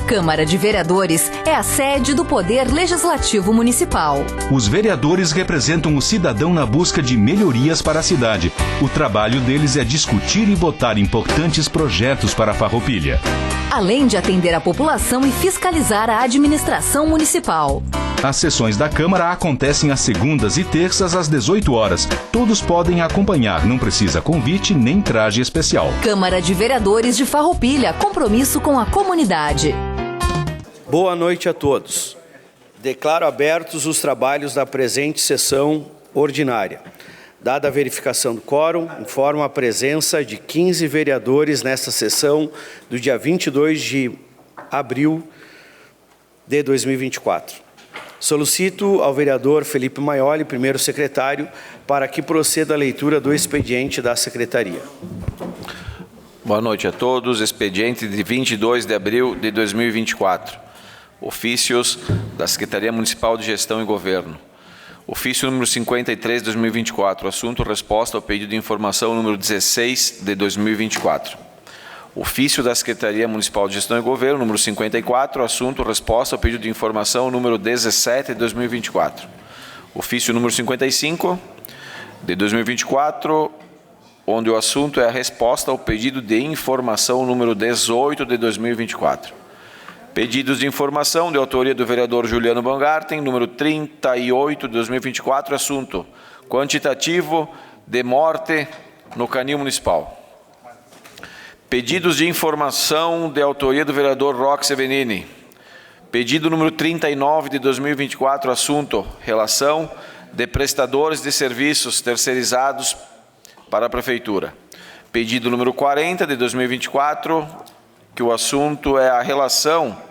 Câmara de Vereadores é a sede do Poder Legislativo Municipal. Os vereadores representam o cidadão na busca de melhorias para a cidade. O trabalho deles é discutir e votar importantes projetos para a Farroupilha, além de atender a população e fiscalizar a administração municipal. As sessões da Câmara acontecem às segundas e terças às 18 horas. Todos podem acompanhar, não precisa convite nem traje especial. Câmara de Vereadores de Farroupilha, compromisso com a comunidade. Boa noite a todos. Declaro abertos os trabalhos da presente sessão ordinária. Dada a verificação do quórum, informo a presença de 15 vereadores nesta sessão do dia 22 de abril de 2024. Solicito ao vereador Felipe Maioli, primeiro secretário, para que proceda a leitura do expediente da secretaria. Boa noite a todos. Expediente de 22 de abril de 2024. Ofícios da Secretaria Municipal de Gestão e Governo. Ofício número 53 de 2024. Assunto: resposta ao pedido de informação número 16 de 2024. Ofício da Secretaria Municipal de Gestão e Governo, número 54, assunto: resposta ao pedido de informação número 17 de 2024. Ofício número 55 de 2024, onde o assunto é a resposta ao pedido de informação número 18 de 2024. Pedidos de informação de autoria do vereador Juliano Baumgarten, número 38 de 2024, assunto: quantitativo de morte no canil municipal. Pedidos de informação de autoria do vereador Roque Sevenini. Pedido número 39 de 2024, assunto: relação de prestadores de serviços terceirizados para a Prefeitura. Pedido número 40 de 2024, que o assunto é a relação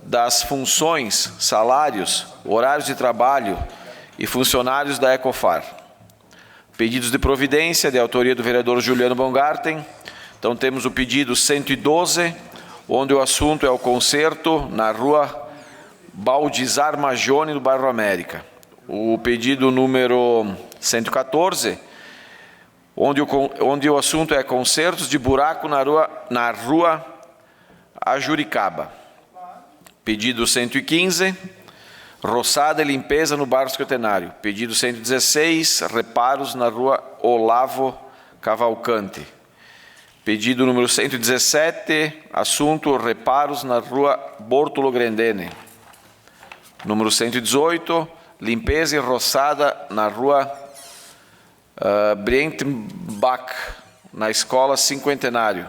das funções, salários, horários de trabalho e funcionários da Ecofar. Pedidos de providência de autoria do vereador Juliano Baumgarten. Então, temos o pedido 112, onde o assunto é o conserto na rua Baldizar Magione, no bairro América. O pedido número 114, onde o assunto é consertos de buraco na rua Ajuricaba. Pedido 115, roçada e limpeza no bairro Escotenário. Pedido 116, reparos na rua Olavo Cavalcante. Pedido número 117, assunto: reparos na rua Bortolo Grendene. Número 118, limpeza e roçada na rua Brientenbach, na escola Cinquentenário.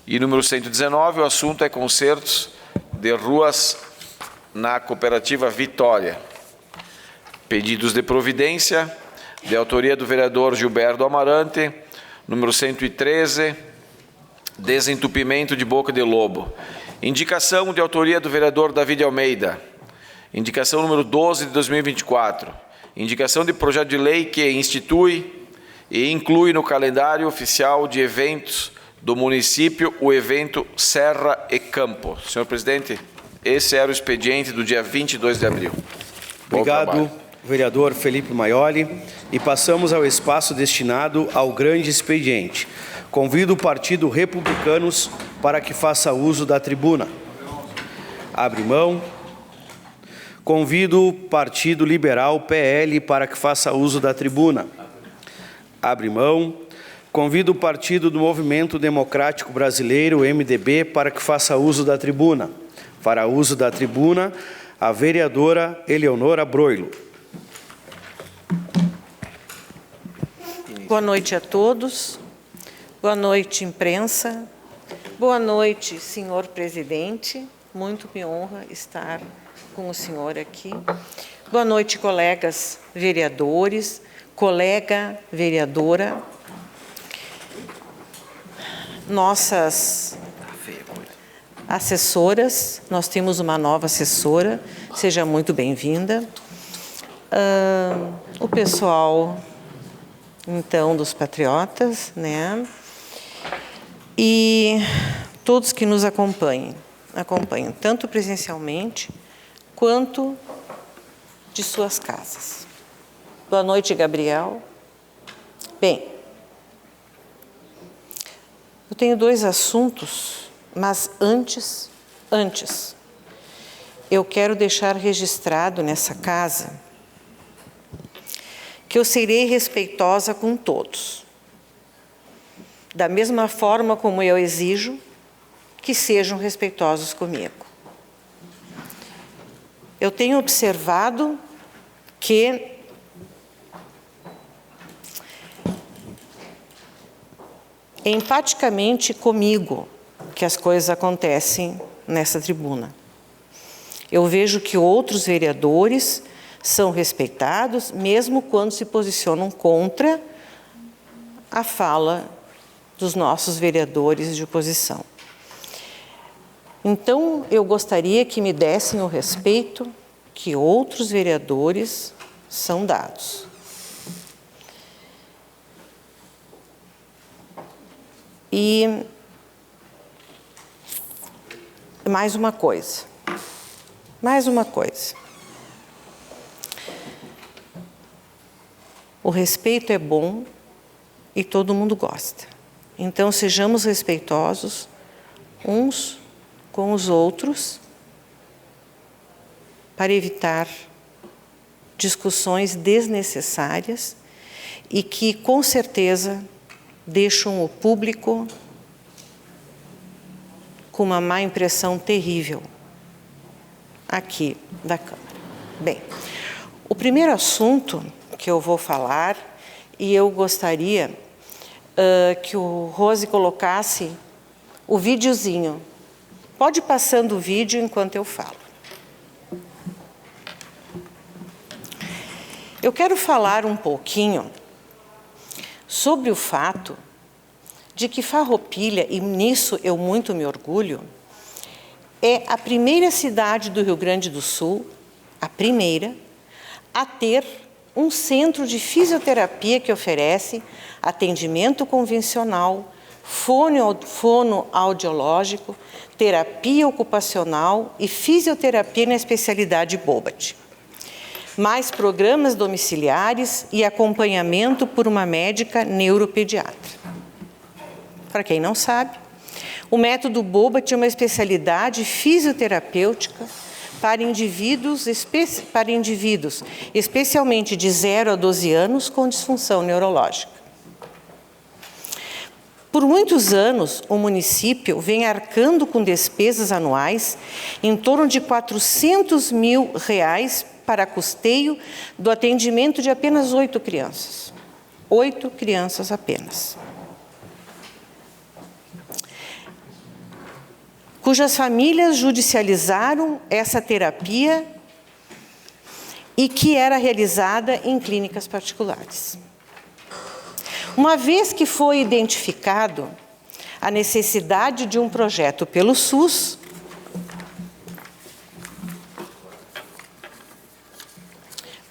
E número 119, o assunto é consertos de ruas na cooperativa Vitória. Pedidos de providência de autoria do vereador Gilberto Amarante, número 113, desentupimento de boca de lobo. Indicação de autoria do vereador David Almeida. Indicação número 12 de 2024. Indicação de projeto de lei que institui e inclui no calendário oficial de eventos do município o evento Serra e Campo. Senhor presidente, esse era o expediente do dia 22 de abril. Obrigado, vereador Felipe Maioli. E passamos ao espaço destinado ao grande expediente. Convido o Partido Republicanos para que faça uso da tribuna. Abre mão. Convido o Partido Liberal, PL, para que faça uso da tribuna. Abre mão. Convido o Partido do Movimento Democrático Brasileiro, MDB, para que faça uso da tribuna. Para uso da tribuna, a vereadora Eleonora Broilo. Boa noite a todos. Boa noite, imprensa. Boa noite, senhor presidente. Muito me honra estar com o senhor aqui. Boa noite, colegas vereadores, colega vereadora. Nossas assessoras, nós temos uma nova assessora, seja muito bem-vinda. O pessoal, então, dos patriotas, né? E todos que nos acompanham tanto presencialmente quanto de suas casas. Boa noite, Gabriel. Bem, eu tenho dois assuntos, mas antes Antes, eu quero deixar registrado nessa casa que eu serei respeitosa com todos, da mesma forma como eu exijo que sejam respeitosos comigo. Eu tenho observado que é empaticamente comigo que as coisas acontecem nessa tribuna. Eu vejo que outros vereadores são respeitados, mesmo quando se posicionam contra a fala dos nossos vereadores de oposição. Então, eu gostaria que me dessem o respeito que outros vereadores são dados. E mais uma coisa. O respeito é bom e todo mundo gosta. Então, sejamos respeitosos uns com os outros para evitar discussões desnecessárias e que, com certeza, deixam o público com uma má impressão terrível aqui da Câmara. Bem, o primeiro assunto que eu vou falar, e eu gostaria que o Rose colocasse o videozinho. Pode ir passando o vídeo enquanto eu falo. Eu quero falar um pouquinho sobre o fato de que Farroupilha, e nisso eu muito me orgulho, é a primeira cidade do Rio Grande do Sul, a primeira, a ter um centro de fisioterapia que oferece atendimento convencional, fonoaudiológico, terapia ocupacional e fisioterapia na especialidade Bobat. Mais programas domiciliares e acompanhamento por uma médica neuropediatra. Para quem não sabe, o método Bobat é uma especialidade fisioterapêutica para indivíduos, especialmente de 0 a 12 anos, com disfunção neurológica. Por muitos anos, o município vem arcando com despesas anuais em torno de R$400 mil para custeio do atendimento de apenas 8 crianças. 8 crianças apenas. Cujas famílias judicializaram essa terapia e que era realizada em clínicas particulares. Uma vez que foi identificado a necessidade de um projeto pelo SUS,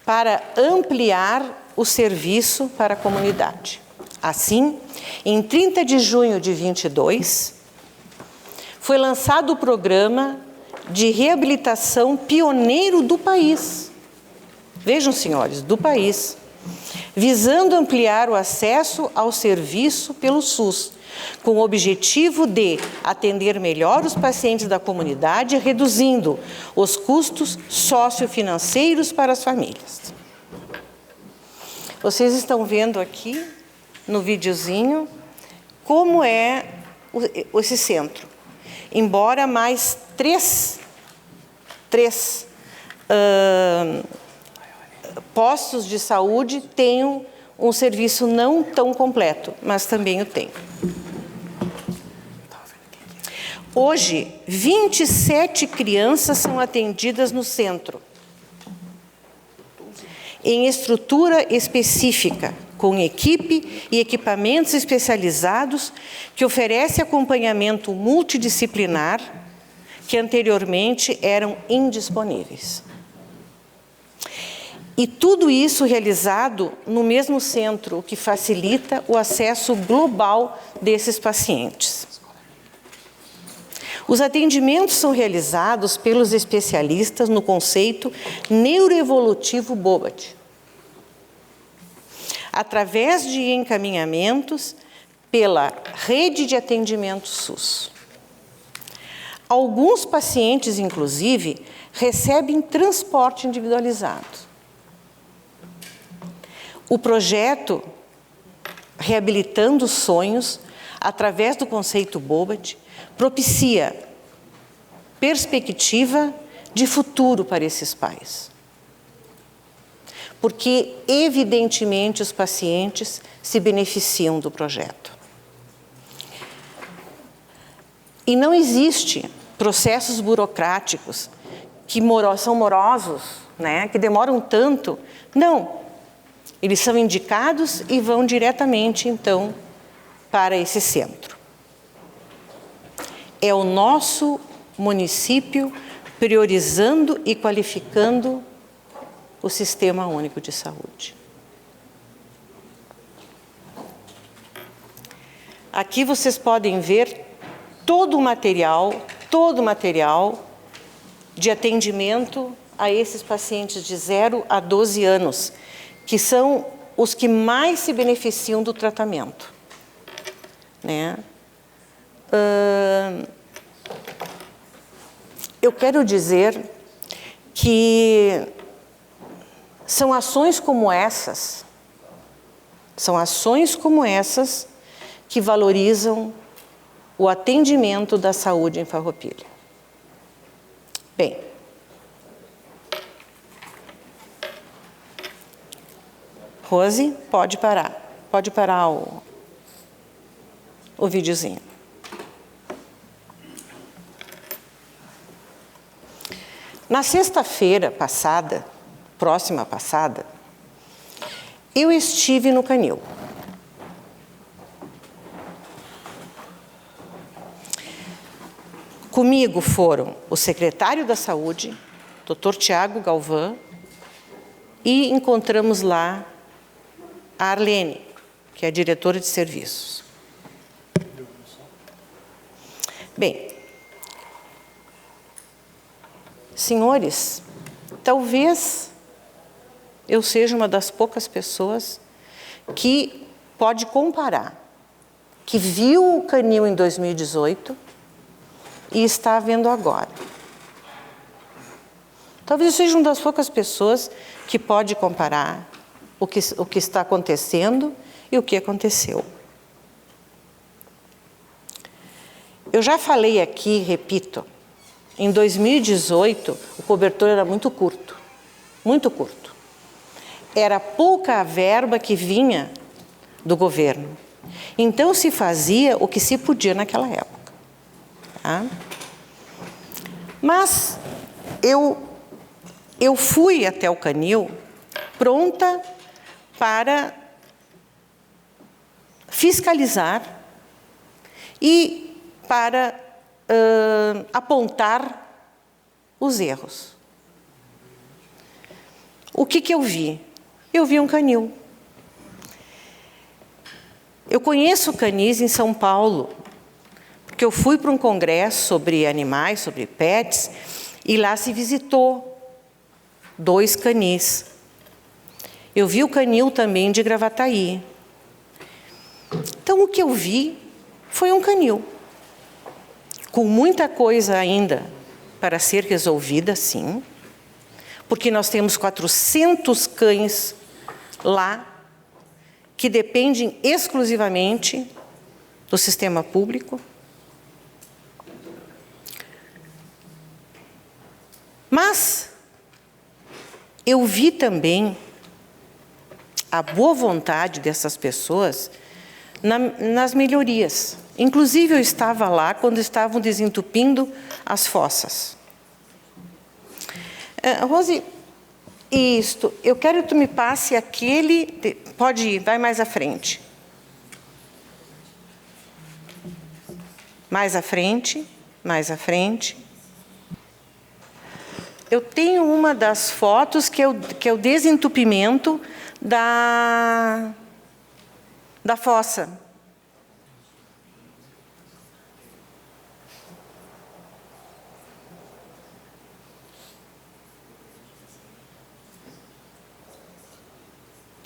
para ampliar o serviço para a comunidade. Assim, em 30 de junho de 22, foi lançado o programa de reabilitação pioneiro do país. Vejam, senhores, do país, visando ampliar o acesso ao serviço pelo SUS, com o objetivo de atender melhor os pacientes da comunidade, reduzindo os custos sociofinanceiros para as famílias. Vocês estão vendo aqui, no videozinho, como é esse centro. Embora mais três postos de saúde tenham um serviço não tão completo, mas também o tem. Hoje, 27 crianças são atendidas no centro, em estrutura específica, com equipe e equipamentos especializados que oferece acompanhamento multidisciplinar que anteriormente eram indisponíveis. E tudo isso realizado no mesmo centro, o que facilita o acesso global desses pacientes. Os atendimentos são realizados pelos especialistas no conceito neuroevolutivo Bobat, através de encaminhamentos pela rede de atendimento SUS. Alguns pacientes, inclusive, recebem transporte individualizado. O projeto Reabilitando Sonhos, através do conceito Bobat, propicia perspectiva de futuro para esses pais. Porque, evidentemente, os pacientes se beneficiam do projeto. E não existe processos burocráticos que são morosos, né, que demoram tanto. Não. Eles são indicados e vão diretamente, então, para esse centro. É o nosso município priorizando e qualificando o Sistema Único de Saúde. Aqui vocês podem ver todo o material de atendimento a esses pacientes de 0 a 12 anos, que são os que mais se beneficiam do tratamento, né? Eu quero dizer que são ações como essas que valorizam o atendimento da saúde em Farroupilha. Bem, Rose, pode parar o videozinho. Na sexta-feira próxima passada, eu estive no Canil. Comigo foram o secretário da Saúde, Dr. Tiago Galvão, e encontramos lá a Arlene, que é a diretora de serviços. Bem, senhores, talvez eu seja uma das poucas pessoas que pode comparar, que viu o Canil em 2018 e está vendo agora. Talvez eu seja uma das poucas pessoas que pode comparar o que está acontecendo e o que aconteceu. Eu já falei aqui, repito, em 2018 o cobertor era muito curto, muito curto. Era pouca a verba que vinha do governo. Então se fazia o que se podia naquela época. Tá? Mas eu fui até o Canil pronta para fiscalizar e para apontar os erros. O que eu vi? Eu vi um canil. Eu conheço canis em São Paulo, porque eu fui para um congresso sobre animais, sobre pets, e lá se visitou 2 canis. Eu vi o canil também de Gravataí. Então, o que eu vi foi um canil, com muita coisa ainda para ser resolvida, sim, porque nós temos 400 cães lá que dependem exclusivamente do sistema público. Mas eu vi também a boa vontade dessas pessoas nas melhorias. Inclusive, eu estava lá quando estavam desentupindo as fossas. Rose, eu quero que tu me passe aquele... Pode ir, vai mais à frente. Mais à frente, mais à frente. Eu tenho uma das fotos que é o desentupimento da fossa.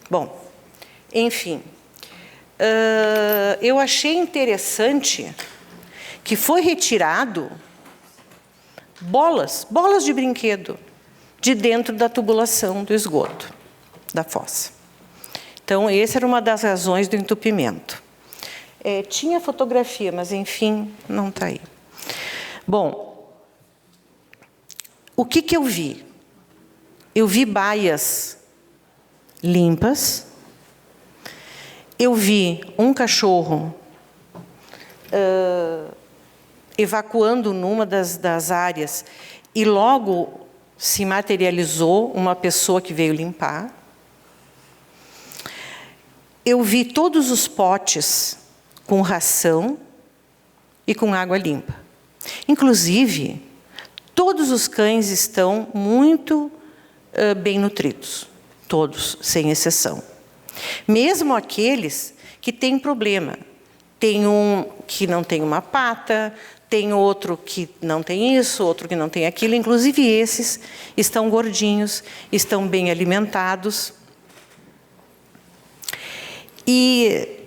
Bom, enfim, eu achei interessante que foi retirado bolas de brinquedo, de dentro da tubulação do esgoto, da fossa. Então, essa era uma das razões do entupimento. Tinha fotografia, mas, enfim, não está aí. Bom, o que eu vi? Eu vi baias limpas, eu vi um cachorro evacuando numa das áreas e logo se materializou uma pessoa que veio limpar. Eu vi todos os potes com ração e com água limpa. Inclusive, todos os cães estão muito bem nutridos. Todos, sem exceção. Mesmo aqueles que têm problema. Tem um que não tem uma pata, tem outro que não tem isso, outro que não tem aquilo. Inclusive, esses estão gordinhos, estão bem alimentados. E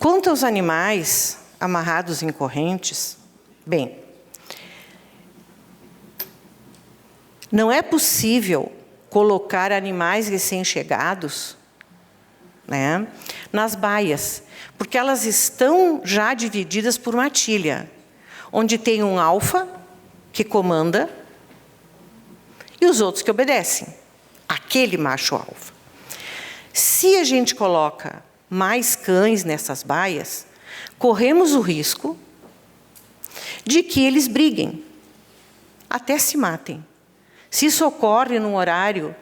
quanto aos animais amarrados em correntes, bem, não é possível colocar animais recém-chegados, né, nas baias, porque elas estão já divididas por matilha, onde tem um alfa que comanda e os outros que obedecem, aquele macho alfa. Se a gente coloca mais cães nessas baias, corremos o risco de que eles briguem, até se matem. Se isso ocorre num horário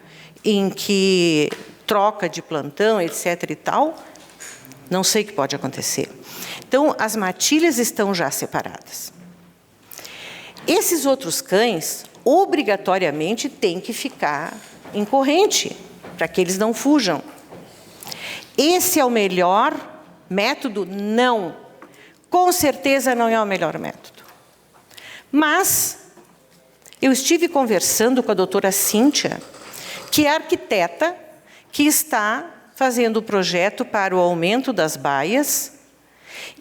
em que troca de plantão, etc. e tal, não sei o que pode acontecer. Então, as matilhas estão já separadas. Esses outros cães, obrigatoriamente, têm que ficar em corrente, para que eles não fujam. Esse é o melhor método? Não. Com certeza não é o melhor método. Mas eu estive conversando com a doutora Cíntia, que é arquiteta, que está fazendo o projeto para o aumento das baias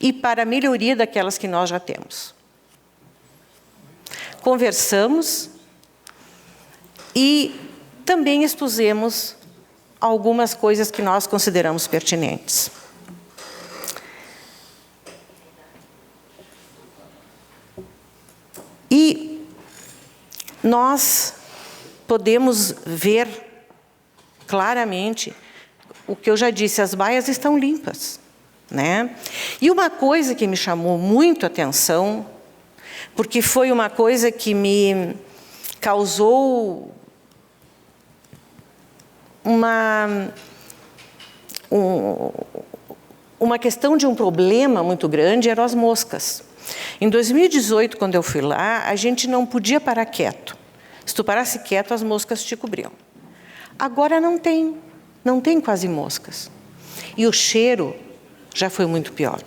e para a melhoria daquelas que nós já temos. Conversamos e também expusemos algumas coisas que nós consideramos pertinentes. E nós podemos ver claramente o que eu já disse, as baias estão limpas, né? E uma coisa que me chamou muito a atenção, porque foi uma coisa que me causou uma questão de um problema muito grande, eram as moscas. Em 2018, quando eu fui lá, a gente não podia parar quieto. Se tu parasse quieto, as moscas te cobriam. Agora não tem quase moscas. E o cheiro já foi muito pior.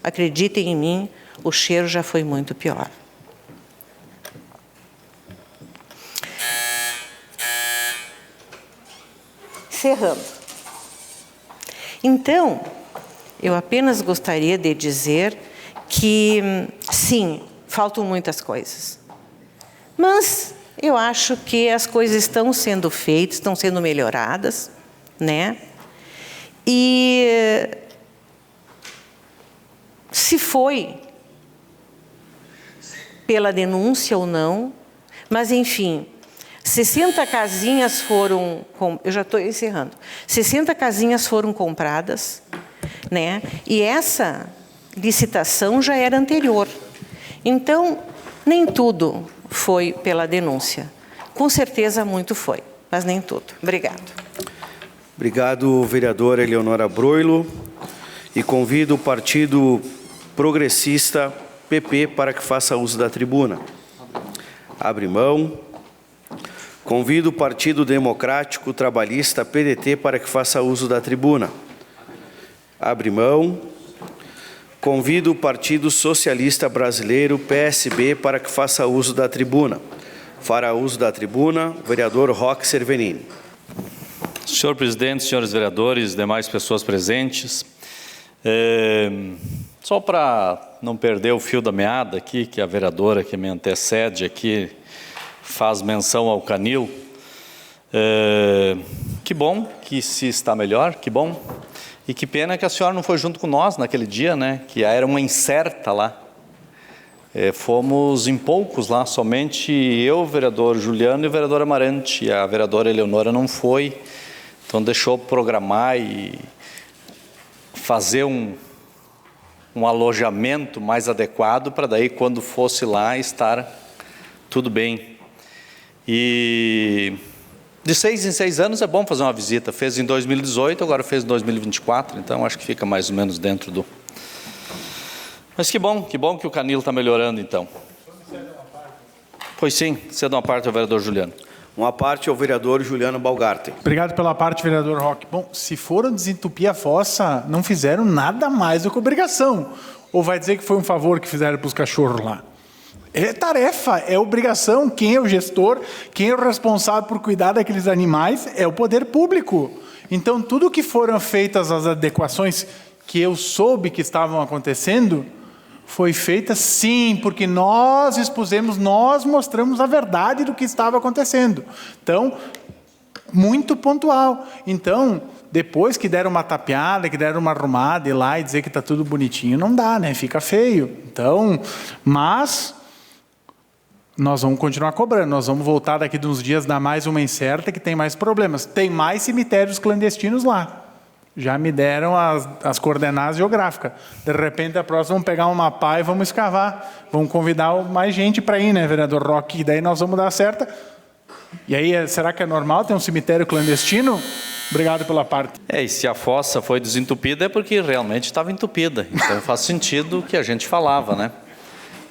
Acreditem em mim, o cheiro já foi muito pior. Encerrando. Então, eu apenas gostaria de dizer que, sim, faltam muitas coisas. Mas eu acho que as coisas estão sendo feitas, estão sendo melhoradas, né? E se foi pela denúncia ou não, mas, enfim, 60 casinhas foram... Eu já estou encerrando. 60 casinhas foram compradas, né? E essa licitação já era anterior. Então, nem tudo foi pela denúncia. Com certeza, muito foi, mas nem tudo. Obrigado. Obrigado, vereadora Eleonora Broilo. E convido o Partido Progressista, PP, para que faça uso da tribuna. Abre mão. Convido o Partido Democrático Trabalhista, PDT, para que faça uso da tribuna. Abre mão. Convido o Partido Socialista Brasileiro, PSB, para que faça uso da tribuna. Fará uso da tribuna o vereador Roque Cervenini. Senhor presidente, senhores vereadores, demais pessoas presentes, Só para não perder o fio da meada aqui, que a vereadora que me antecede aqui faz menção ao canil. Que bom que se está melhor, que bom. E que pena que a senhora não foi junto com nós naquele dia, né? Que era uma incerta lá. Fomos em poucos lá, somente eu, o vereador Juliano e o vereador Amarante. A vereadora Eleonora não foi, então deixou programar e fazer um alojamento mais adequado para daí, quando fosse lá, estar tudo bem. E de 6 em 6 anos é bom fazer uma visita. Fez em 2018, agora fez em 2024, então acho que fica mais ou menos dentro do... Mas que bom que o canil está melhorando, então. Pois sim, cedo uma parte ao vereador Juliano. Uma parte ao vereador Juliano Balgarten. Obrigado pela parte, vereador Roque. Bom, se foram desentupir a fossa, não fizeram nada mais do que obrigação. Ou vai dizer que foi um favor que fizeram para os cachorros lá? É tarefa, é obrigação. Quem é o gestor, quem é o responsável por cuidar daqueles animais é o poder público. Então, tudo que foram feitas as adequações que eu soube que estavam acontecendo, foi feita sim, porque nós expusemos, nós mostramos a verdade do que estava acontecendo. Então, muito pontual. Então, depois que deram uma tapeada, que deram uma arrumada, ir lá e dizer que está tudo bonitinho, não dá, né? Fica feio. Então, mas nós vamos continuar cobrando, nós vamos voltar daqui de uns dias, dar mais uma incerta que tem mais problemas. Tem mais cemitérios clandestinos lá. Já me deram as coordenadas geográficas. De repente, a próxima, vamos pegar uma pá e vamos escavar. Vamos convidar mais gente para ir, né, vereador Roque? E daí nós vamos dar certa. E aí, será que é normal ter um cemitério clandestino? Obrigado pela parte. E se a fossa foi desentupida é porque realmente estava entupida. Então faz sentido o que a gente falava, né?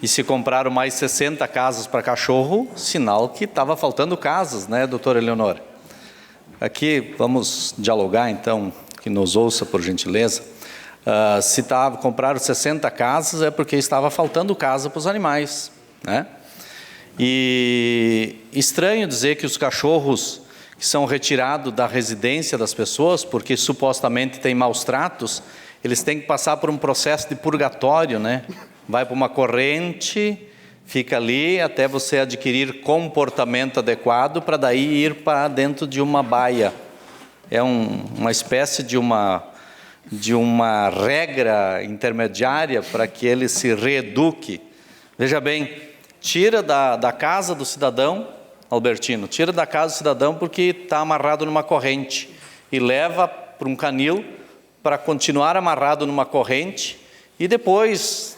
E se compraram mais 60 casas para cachorro, sinal que estava faltando casas, né, doutora Eleonora? Aqui, vamos dialogar, então, que nos ouça, por gentileza. Se compraram 60 casas, é porque estava faltando casa para os animais, né? E estranho dizer que os cachorros que são retirados da residência das pessoas, porque supostamente têm maus tratos, eles têm que passar por um processo de purgatório, né? Vai para uma corrente, fica ali até você adquirir comportamento adequado para daí ir para dentro de uma baia. É uma espécie de uma regra intermediária para que ele se reeduque. Veja bem, tira da casa do cidadão, Albertino, tira da casa do cidadão porque está amarrado numa corrente e leva para um canil para continuar amarrado numa corrente e depois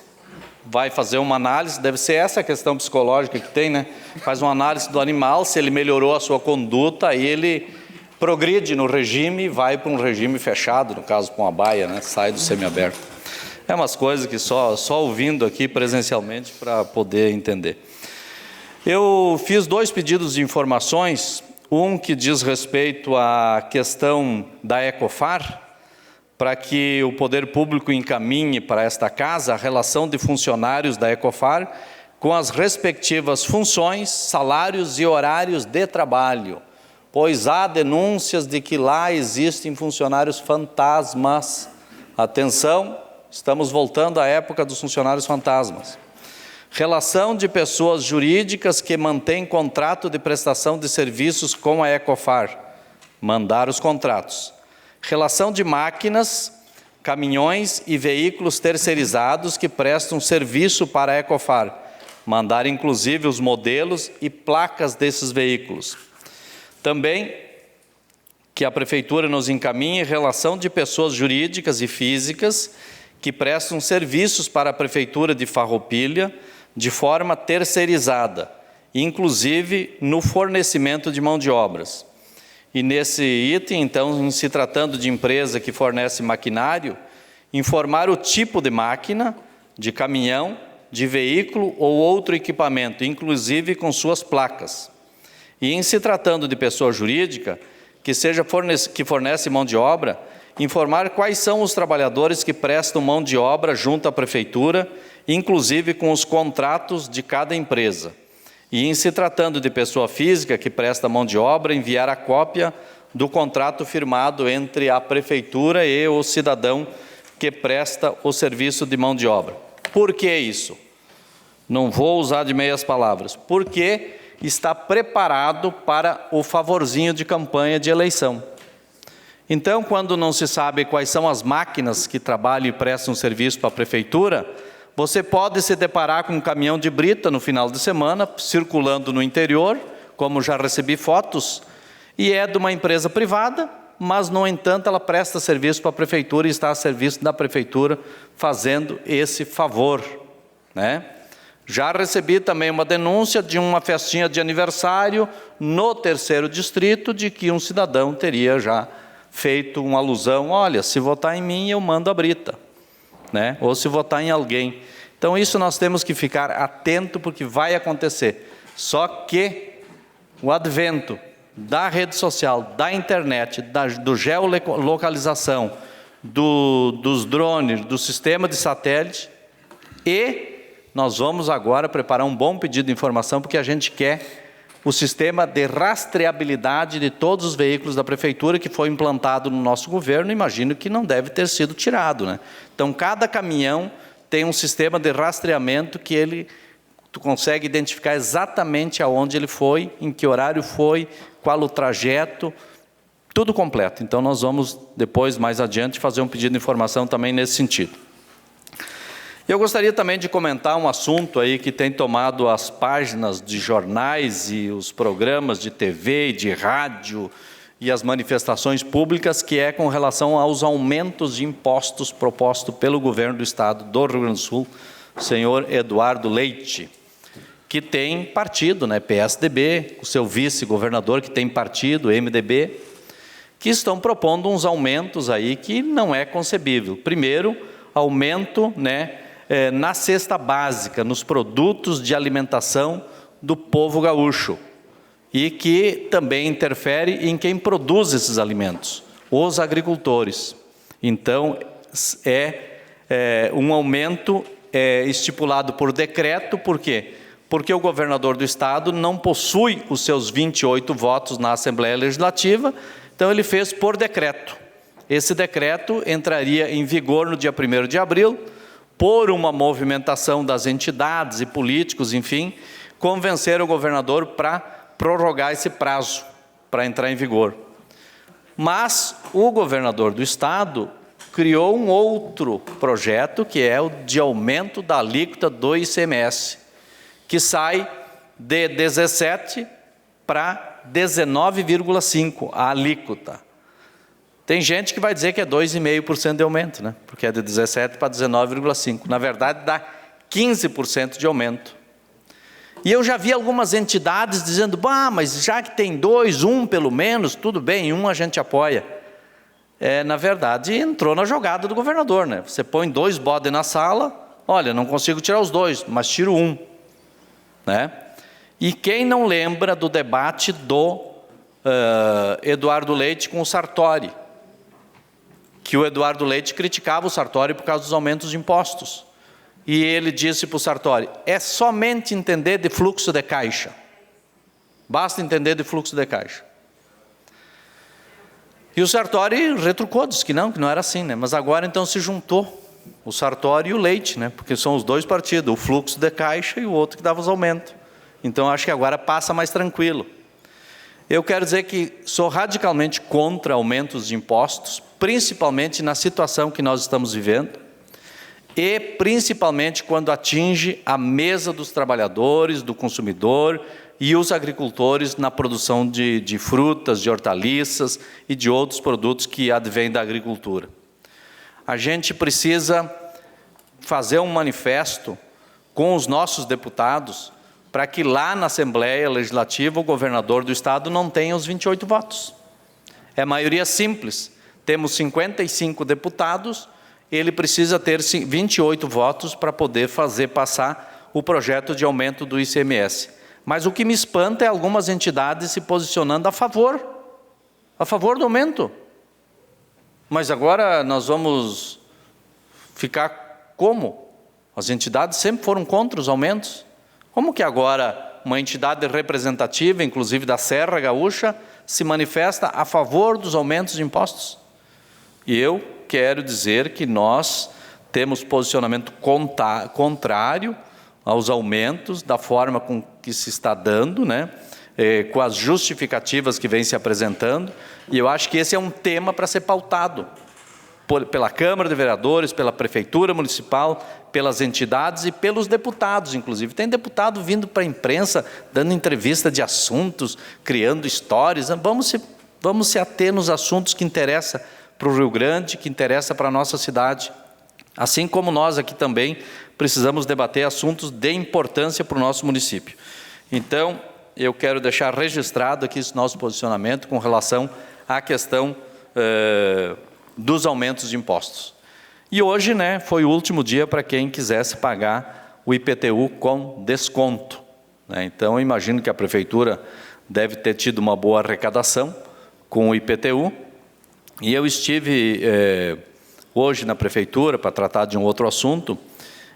vai fazer uma análise, deve ser essa a questão psicológica que tem, né? Faz uma análise do animal, se ele melhorou a sua conduta, aí ele progride no regime e vai para um regime fechado, no caso para uma baia, né? Sai do semiaberto. É umas coisas que só ouvindo aqui presencialmente para poder entender. Eu fiz 2 pedidos de informações, um que diz respeito à questão da Ecofar, para que o poder público encaminhe para esta casa a relação de funcionários da Ecofar com as respectivas funções, salários e horários de trabalho, pois há denúncias de que lá existem funcionários fantasmas. Atenção, estamos voltando à época dos funcionários fantasmas. Relação de pessoas jurídicas que mantêm contrato de prestação de serviços com a Ecofar. Mandar os contratos. Relação de máquinas, caminhões e veículos terceirizados que prestam serviço para a Ecofar. Mandar inclusive os modelos e placas desses veículos. Também que a Prefeitura nos encaminhe relação de pessoas jurídicas e físicas que prestam serviços para a Prefeitura de Farroupilha de forma terceirizada, inclusive no fornecimento de mão de obras. E nesse item, então, em se tratando de empresa que fornece maquinário, informar o tipo de máquina, de caminhão, de veículo ou outro equipamento, inclusive com suas placas. E em se tratando de pessoa jurídica, que fornece mão de obra, informar quais são os trabalhadores que prestam mão de obra junto à Prefeitura, inclusive com os contratos de cada empresa. E em se tratando de pessoa física que presta mão de obra, enviar a cópia do contrato firmado entre a Prefeitura e o cidadão que presta o serviço de mão de obra. Por que isso? Não vou usar de meias palavras. Porque está preparado para o favorzinho de campanha de eleição. Então, quando não se sabe quais são as máquinas que trabalham e prestam serviço para a prefeitura, você pode se deparar com um caminhão de brita no final de semana, circulando no interior, como já recebi fotos, e é de uma empresa privada, mas, no entanto, ela presta serviço para a prefeitura e está a serviço da prefeitura fazendo esse favor, né? Já recebi também uma denúncia de uma festinha de aniversário no 3º distrito, de que um cidadão teria já feito uma alusão, olha, se votar em mim eu mando a brita, né? Ou se votar em alguém. Então isso nós temos que ficar atento, porque vai acontecer. Só que o advento da rede social, da internet, do geolocalização, dos drones, do sistema de satélite, e nós vamos agora preparar um bom pedido de informação, porque a gente quer o sistema de rastreabilidade de todos os veículos da prefeitura que foi implantado no nosso governo. Imagino que não deve ter sido tirado, né? Então, cada caminhão tem um sistema de rastreamento que tu consegue identificar exatamente aonde ele foi, em que horário foi, qual o trajeto, tudo completo. Então, nós vamos depois, mais adiante, fazer um pedido de informação também nesse sentido. Eu gostaria também de comentar um assunto aí que tem tomado as páginas de jornais e os programas de TV e de rádio e as manifestações públicas, que é com relação aos aumentos de impostos propostos pelo governo do estado do Rio Grande do Sul, o senhor Eduardo Leite, que tem partido, né, PSDB, o seu vice-governador que tem partido, MDB, que estão propondo uns aumentos aí que não é concebível. Primeiro, aumento, né, na cesta básica, nos produtos de alimentação do povo gaúcho, e que também interfere em quem produz esses alimentos, os agricultores. Então, um aumento estipulado por decreto. Por quê? Porque o governador do estado não possui os seus 28 votos na Assembleia Legislativa, então ele fez por decreto. Esse decreto entraria em vigor no dia 1º de abril, por uma movimentação das entidades e políticos, enfim, convenceram o governador para prorrogar esse prazo, para entrar em vigor. Mas o governador do estado criou um outro projeto, que é o de aumento da alíquota do ICMS, que sai de 17% para 19,5% a alíquota. Tem gente que vai dizer que é 2,5% de aumento, né? Porque é de 17% para 19,5%. Na verdade, dá 15% de aumento. E eu já vi algumas entidades dizendo, mas já que tem 2, 1 pelo menos, tudo bem, 1 a gente apoia. Na verdade, entrou na jogada do governador, né? Você põe 2 bodes na sala, olha, não consigo tirar os 2, mas tiro 1. Né? E quem não lembra do debate do Eduardo Leite com o Sartori, que o Eduardo Leite criticava o Sartori por causa dos aumentos de impostos. E ele disse para o Sartori, é somente entender de fluxo de caixa. Basta entender de fluxo de caixa. E o Sartori retrucou, disse que não era assim, né? Mas agora então se juntou o Sartori e o Leite, né? Porque são os dois partidos, o fluxo de caixa e o outro que dava os aumentos. Então acho que agora passa mais tranquilo. Eu quero dizer que sou radicalmente contra aumentos de impostos, principalmente na situação que nós estamos vivendo, e principalmente quando atinge a mesa dos trabalhadores, do consumidor e os agricultores na produção de frutas, de hortaliças e de outros produtos que advêm da agricultura. A gente precisa fazer um manifesto com os nossos deputados para que lá na Assembleia Legislativa o governador do estado não tenha os 28 votos. É maioria simples. Temos 55 deputados, ele precisa ter 28 votos para poder fazer passar o projeto de aumento do ICMS. Mas o que me espanta é algumas entidades se posicionando a favor do aumento. Mas agora nós vamos ficar como? As entidades sempre foram contra os aumentos. Como que agora uma entidade representativa, inclusive da Serra Gaúcha, se manifesta a favor dos aumentos de impostos? E eu quero dizer que nós temos posicionamento contrário aos aumentos, da forma com que se está dando, né? Com as justificativas que vêm se apresentando, e eu acho que esse é um tema para ser pautado pela Câmara de Vereadores, pela Prefeitura Municipal, pelas entidades e pelos deputados, inclusive. Tem deputado vindo para a imprensa, dando entrevista de assuntos, criando histórias. Vamos se ater nos assuntos que interessam para o Rio Grande, que interessam para a nossa cidade. Assim como nós aqui também precisamos debater assuntos de importância para o nosso município. Então, eu quero deixar registrado aqui esse nosso posicionamento com relação à questão dos aumentos de impostos. E hoje, né, foi o último dia para quem quisesse pagar o IPTU com desconto, né? Então, eu imagino que a Prefeitura deve ter tido uma boa arrecadação com o IPTU. E eu estive hoje na Prefeitura para tratar de um outro assunto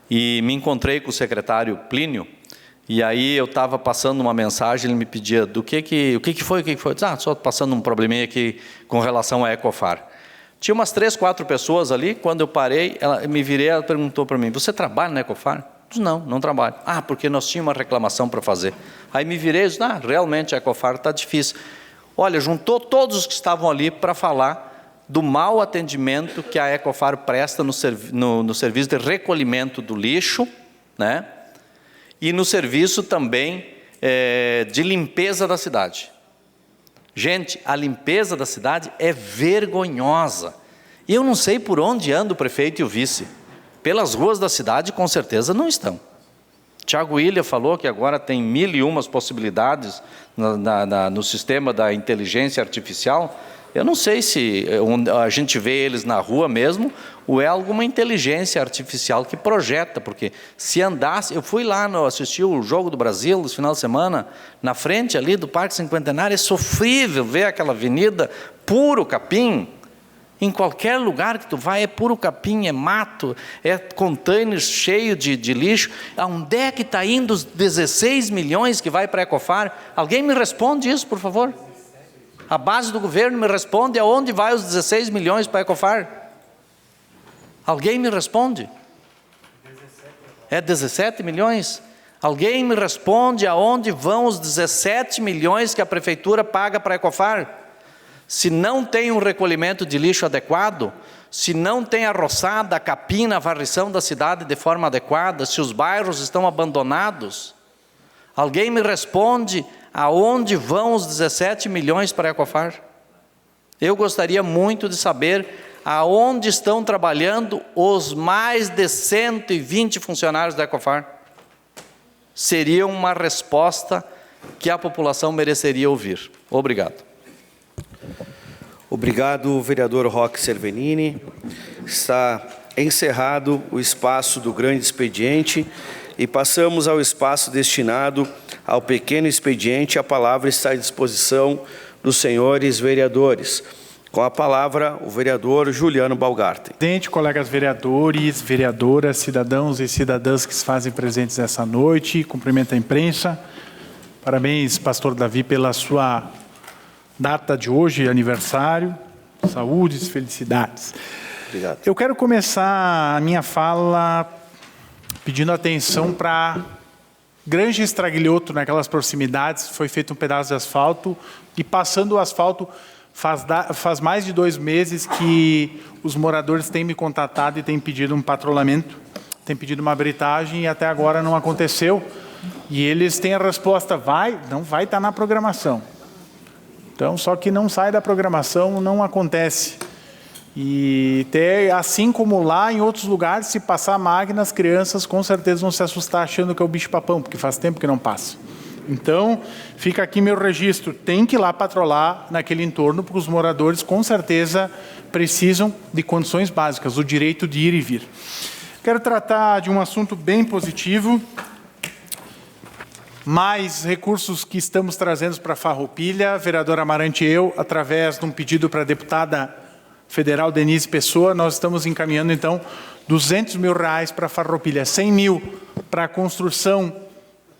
e me encontrei com o secretário Plínio. E aí eu estava passando uma mensagem, ele me pedia o que foi? Só passando um probleminha aqui com relação à Ecofar. Tinha umas 3, 4 pessoas ali, quando eu parei, me virei, ela perguntou para mim, você trabalha na Ecofar? Eu disse, não trabalho. Porque nós tínhamos uma reclamação para fazer. Aí me virei e disse, realmente a Ecofar está difícil. Olha, juntou todos os que estavam ali para falar do mau atendimento que a Ecofar presta no serviço de recolhimento do lixo, né? E no serviço também de limpeza da cidade. Gente, a limpeza da cidade é vergonhosa. E eu não sei por onde anda o prefeito e o vice. Pelas ruas da cidade, com certeza, não estão. Tiago Ilha falou que agora tem 1001 possibilidades no sistema da inteligência artificial. Eu não sei se a gente vê eles na rua mesmo, ou é alguma inteligência artificial que projeta, porque se andasse... Eu fui lá assistir o Jogo do Brasil, no final de semana, na frente ali do Parque Cinquentenário, é sofrível ver aquela avenida, puro capim. Em qualquer lugar que tu vai é puro capim, é mato, é containers cheios de lixo. Onde é que está indo os 16 milhões que vai para a Ecofar? Alguém me responde isso, por favor? A base do governo me responde aonde vai os 16 milhões para a Ecofar? Alguém me responde? É 17 milhões? Alguém me responde aonde vão os 17 milhões que a Prefeitura paga para a Ecofar? Se não tem um recolhimento de lixo adequado, se não tem a roçada, a capina, a varrição da cidade de forma adequada, se os bairros estão abandonados, alguém me responde aonde vão os 17 milhões para a Ecofar? Eu gostaria muito de saber aonde estão trabalhando os mais de 120 funcionários da Ecofar. Seria uma resposta que a população mereceria ouvir. Obrigado. Obrigado, vereador Roque Cervenini. Está encerrado o espaço do grande expediente e passamos ao espaço destinado ao pequeno expediente. A palavra está à disposição dos senhores vereadores. Com a palavra, o vereador Juliano Balgarten. Presidente, colegas vereadores, vereadoras, cidadãos e cidadãs que se fazem presentes essa noite, cumprimento a imprensa. Parabéns, pastor Davi, pela sua data de hoje, aniversário. Saúdes, felicidades. Obrigado. Eu quero começar a minha fala pedindo atenção para Granja Estraguilhoto, naquelas proximidades. Foi feito um pedaço de asfalto e passando o asfalto faz mais de 2 meses que os moradores têm me contatado e têm pedido um patrulhamento, têm pedido uma britagem e até agora não aconteceu. E eles têm a resposta, não vai estar na programação. Então, só que não sai da programação, não acontece. E assim como lá, em outros lugares, se passar máquina, as crianças com certeza vão se assustar achando que é o bicho-papão, porque faz tempo que não passa. Então, fica aqui meu registro, tem que ir lá patrolar naquele entorno, porque os moradores com certeza precisam de condições básicas, o direito de ir e vir. Quero tratar de um assunto bem positivo, mais recursos que estamos trazendo para a Farroupilha, vereador Amarante e eu, através de um pedido para a deputada federal Denise Pessoa, nós estamos encaminhando então 200 mil reais para a Farroupilha, 100 mil para a construção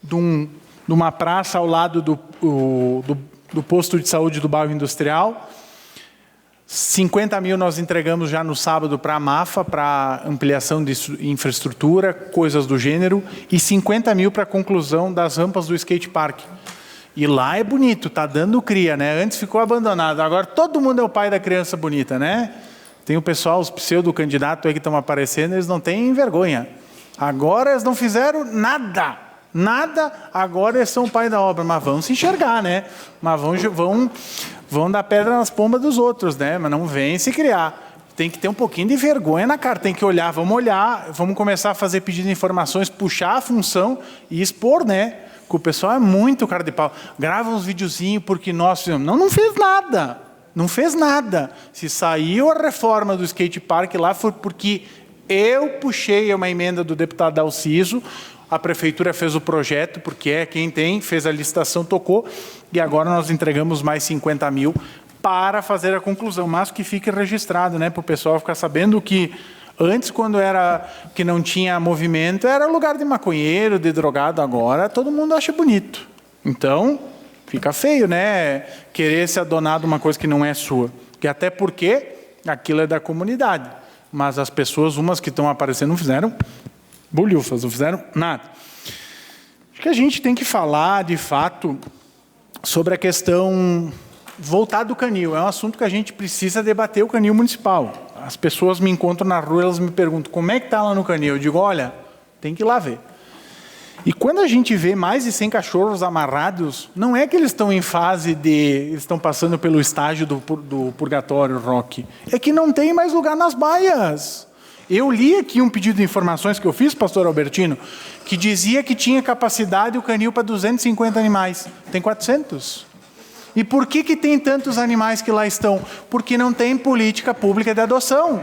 de uma praça ao lado do posto de saúde do bairro industrial, 50 mil nós entregamos já no sábado para a MAFA, para ampliação de infraestrutura, coisas do gênero, e 50 mil para a conclusão das rampas do skate park. E lá é bonito, tá dando cria, né? Antes ficou abandonado, agora todo mundo é o pai da criança bonita, né? Tem o pessoal, os pseudo-candidatos aí que estão aparecendo, eles não têm vergonha. Agora eles não fizeram nada. Nada, agora eles são o pai da obra, mas vão se enxergar, né? Mas vão dar pedra nas pombas dos outros, né? Mas não vem se criar. Tem que ter um pouquinho de vergonha na cara, tem que olhar, vamos começar a fazer pedido de informações, puxar a função e expor, né? Que o pessoal é muito cara de pau. Grava uns videozinhos porque nós fizemos. Não fez nada. Não fez nada. Se saiu a reforma do skate park lá foi porque eu puxei uma emenda do deputado Dalciso, a prefeitura fez o projeto, porque é quem tem, fez a licitação, tocou, e agora nós entregamos mais 50 mil para fazer a conclusão, mas que fique registrado, né, para o pessoal ficar sabendo que antes, quando era que não tinha movimento, era lugar de maconheiro, de drogado, agora todo mundo acha bonito. Então, fica feio, né, querer se adonar de uma coisa que não é sua, que até porque aquilo é da comunidade, mas as pessoas, umas que estão aparecendo, não fizeram bolhufas, não fizeram nada. Acho que a gente tem que falar, de fato, sobre a questão voltada do canil. É um assunto que a gente precisa debater, o canil municipal. As pessoas me encontram na rua, elas me perguntam, como é que está lá no canil? Eu digo, olha, tem que ir lá ver. E quando a gente vê mais de 100 cachorros amarrados, não é que eles estão em fase de... Eles estão passando pelo estágio do purgatório, Roque. É que não tem mais lugar nas baias. Eu li aqui um pedido de informações que eu fiz, pastor Albertino, que dizia que tinha capacidade o canil para 250 animais. Tem 400. E por que tem tantos animais que lá estão? Porque não tem política pública de adoção.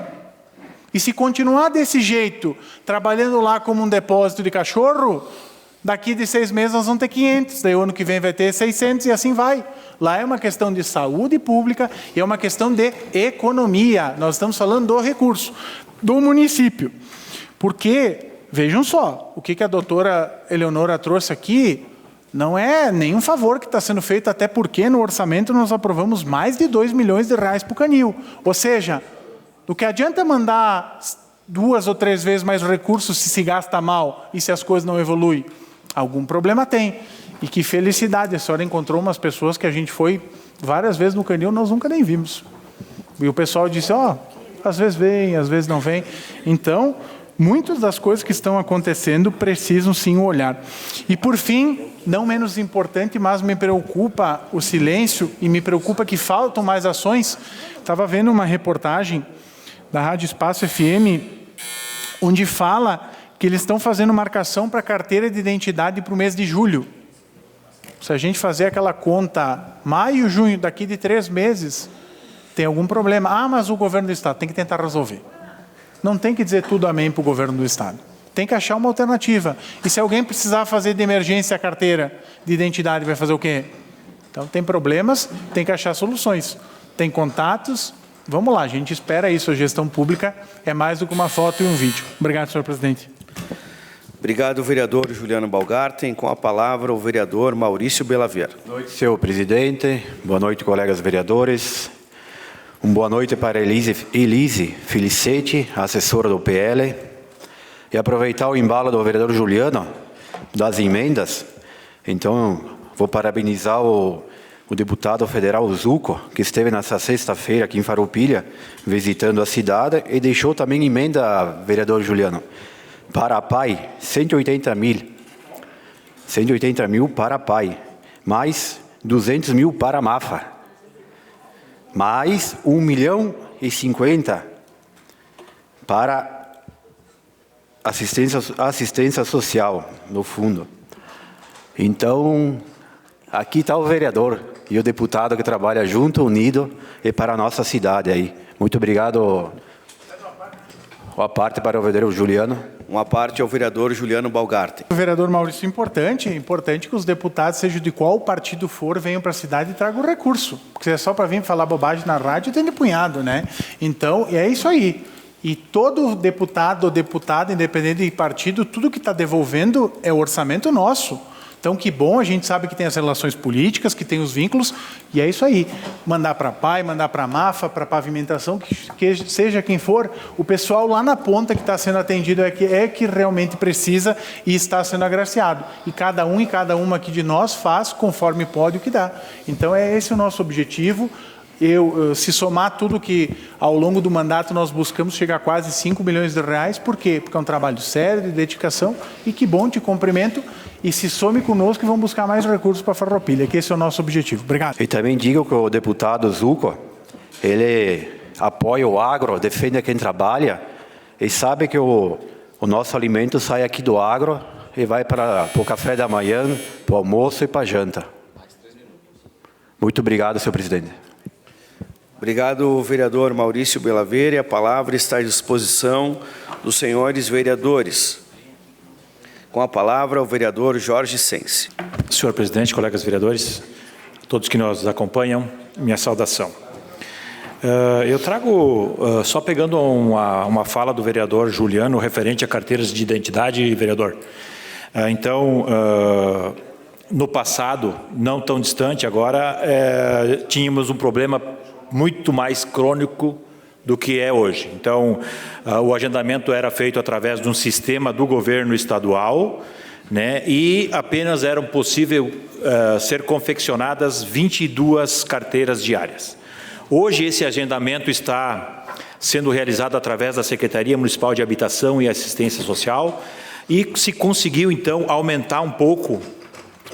E se continuar desse jeito, trabalhando lá como um depósito de cachorro, daqui de 6 meses nós vamos ter 500, daí o ano que vem vai ter 600 e assim vai. Lá é uma questão de saúde pública e é uma questão de economia. Nós estamos falando do recurso do município. Porque, vejam só, o que a doutora Eleonora trouxe aqui não é nenhum favor que está sendo feito, até porque no orçamento nós aprovamos mais de 2 milhões de reais para o canil. Ou seja, do que adianta mandar 2 ou 3 vezes mais recursos se gasta mal e se as coisas não evoluem? Algum problema tem. E que felicidade, a senhora encontrou umas pessoas que a gente foi várias vezes no canil, nós nunca nem vimos. E o pessoal disse, às vezes vem, às vezes não vem. Então, muitas das coisas que estão acontecendo precisam sim olhar. E por fim, não menos importante, mas me preocupa o silêncio e me preocupa que faltam mais ações. Estava vendo uma reportagem da Rádio Espaço FM, onde fala que eles estão fazendo marcação para carteira de identidade para o mês de julho. Se a gente fazer aquela conta maio, junho, daqui de 3 meses, tem algum problema. Mas o governo do Estado tem que tentar resolver. Não tem que dizer tudo amém para o governo do Estado. Tem que achar uma alternativa. E se alguém precisar fazer de emergência a carteira de identidade, vai fazer o quê? Então tem problemas, tem que achar soluções. Tem contatos, vamos lá, a gente espera isso. A gestão pública é mais do que uma foto e um vídeo. Obrigado, senhor presidente. Obrigado, vereador Juliano Balgarten. Com a palavra, o vereador Maurício Belavier. Boa noite, senhor presidente. Boa noite, colegas vereadores. Boa noite para Elise Felicetti, assessora do PL. E aproveitar o embalo do vereador Juliano, das emendas. Então, vou parabenizar o deputado federal Zuco, que esteve nessa sexta-feira aqui em Farroupilha, visitando a cidade, e deixou também emenda, vereador Juliano, para a PAI, 180 mil. 180 mil para a PAI, mais 200 mil para a MAFA, mais 1.050.000 para assistência social, no fundo. Então, aqui está o vereador e o deputado que trabalha junto, unido, e para a nossa cidade aí. Muito obrigado. Uma parte para o vereador Juliano. Uma parte ao vereador Juliano Balgarten. O vereador Maurício, é importante que os deputados, seja de qual partido for, venham para a cidade e tragam o recurso. Porque se é só para vir falar bobagem na rádio, tem de punhado, né? Então, é isso aí. E todo deputado ou deputada, independente de partido, tudo que está devolvendo é o orçamento nosso. Então, que bom, a gente sabe que tem as relações políticas, que tem os vínculos, e é isso aí. Mandar para a PAI, mandar para a MAFA, para a pavimentação, que seja quem for, o pessoal lá na ponta que está sendo atendido é que realmente precisa e está sendo agraciado. E cada uma aqui de nós faz conforme pode o que dá. Então, é esse o nosso objetivo. Se somar tudo que ao longo do mandato nós buscamos chegar a quase 5 milhões de reais, por quê? Porque é um trabalho sério, de dedicação, e que bom, te cumprimento, e se some conosco e vamos buscar mais recursos para a Farroupilha, que esse é o nosso objetivo. Obrigado. E também digo que o deputado Zucco, ele apoia o agro, defende quem trabalha, e sabe que o nosso alimento sai aqui do agro e vai para o café da manhã, para o almoço e para a janta. Muito obrigado, senhor presidente. Obrigado, vereador Maurício Belaveire. A palavra está à disposição dos senhores vereadores. Com a palavra, o vereador Jorge Sense. Senhor presidente, colegas vereadores, todos que nos acompanham, minha saudação. Eu trago, só pegando uma fala do vereador Juliano, referente a carteiras de identidade, vereador. Então, no passado, não tão distante, agora, tínhamos um problema muito mais crônico do que é hoje. Então, o agendamento era feito através de um sistema do governo estadual, né, e apenas eram possível ser confeccionadas 22 carteiras diárias. Hoje, esse agendamento está sendo realizado através da Secretaria Municipal de Habitação e Assistência Social e se conseguiu, então, aumentar um pouco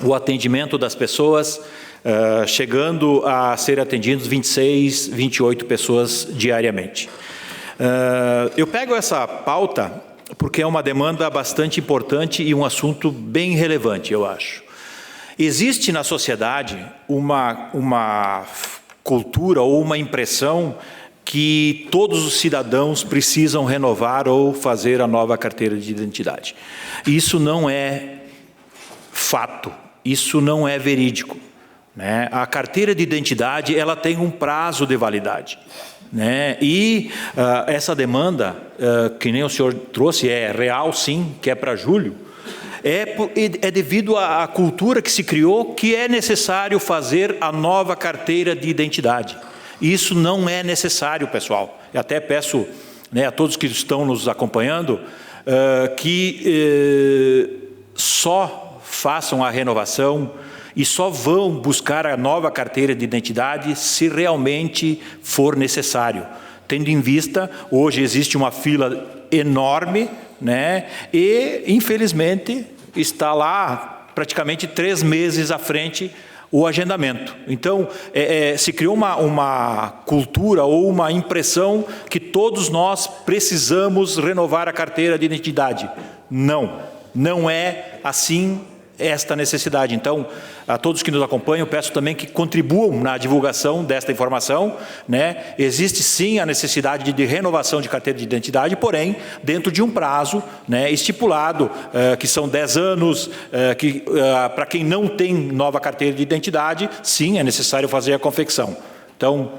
o atendimento das pessoas, chegando a ser atendidos 26, 28 pessoas diariamente. Eu pego essa pauta porque é uma demanda bastante importante e um assunto bem relevante, eu acho. Existe na sociedade uma cultura ou uma impressão que todos os cidadãos precisam renovar ou fazer a nova carteira de identidade. Isso não é fato, isso não é verídico. Né? A carteira de identidade, ela tem um prazo de validade. Né? E essa demanda, que nem o senhor trouxe, é real sim, que é para julho, é devido à cultura que se criou que é necessário fazer a nova carteira de identidade. Isso não é necessário, pessoal. Eu até peço, né, a todos que estão nos acompanhando que só façam a renovação e só vão buscar a nova carteira de identidade se realmente for necessário. Tendo em vista, hoje existe uma fila enorme, né? E, infelizmente, está lá praticamente 3 meses à frente o agendamento. Então, se criou uma cultura ou uma impressão que todos nós precisamos renovar a carteira de identidade. Não é assim esta necessidade. Então, a todos que nos acompanham, peço também que contribuam na divulgação desta informação, né? Existe sim a necessidade de renovação de carteira de identidade, porém, dentro de um prazo, né, estipulado, que são 10 anos, para quem não tem nova carteira de identidade, sim, é necessário fazer a confecção. Então,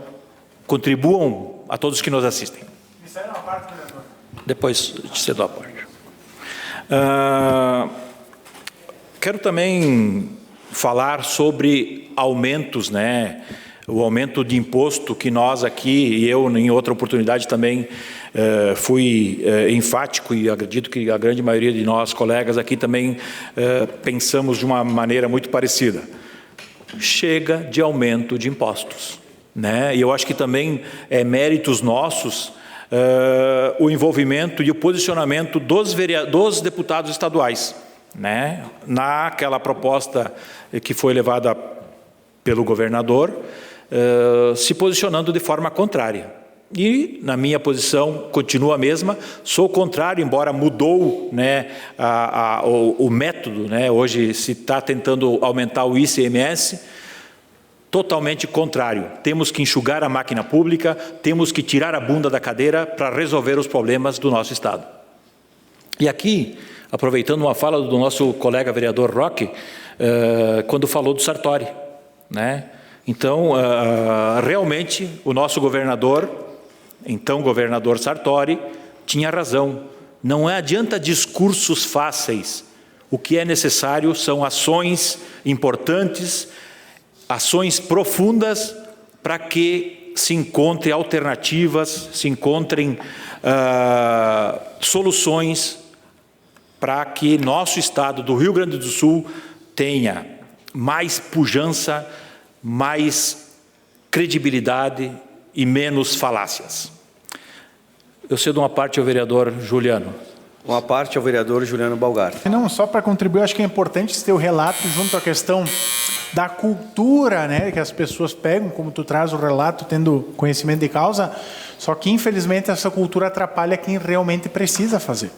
contribuam a todos que nos assistem. Depois te cedo a parte. Quero também falar sobre aumentos, né? O aumento de imposto que nós aqui, e eu em outra oportunidade também fui enfático, e acredito que a grande maioria de nós, colegas aqui, também pensamos de uma maneira muito parecida. Chega de aumento de impostos, né? E eu acho que também é méritos nossos o envolvimento e o posicionamento dos deputados estaduais, né? Naquela proposta que foi levada pelo governador, se posicionando de forma contrária. E, na minha posição, continua a mesma, sou contrário, embora mudou, né, o método, né? Hoje se está tentando aumentar o ICMS, totalmente contrário. Temos que enxugar a máquina pública, temos que tirar a bunda da cadeira para resolver os problemas do nosso Estado. E aqui, aproveitando uma fala do nosso colega vereador Roque, quando falou do Sartori, né? Então, realmente, o nosso governador, então governador Sartori, tinha razão. Não adianta discursos fáceis. O que é necessário são ações importantes, ações profundas, para que se encontrem alternativas, se encontrem soluções para que nosso estado do Rio Grande do Sul tenha mais pujança, mais credibilidade e menos falácias. Eu cedo uma parte ao vereador Juliano. Uma parte ao vereador Juliano Balgar. Não, só para contribuir, acho que é importante ter o relato junto à questão da cultura, né, que as pessoas pegam, como tu traz o relato, tendo conhecimento de causa, só que infelizmente essa cultura atrapalha quem realmente precisa fazer.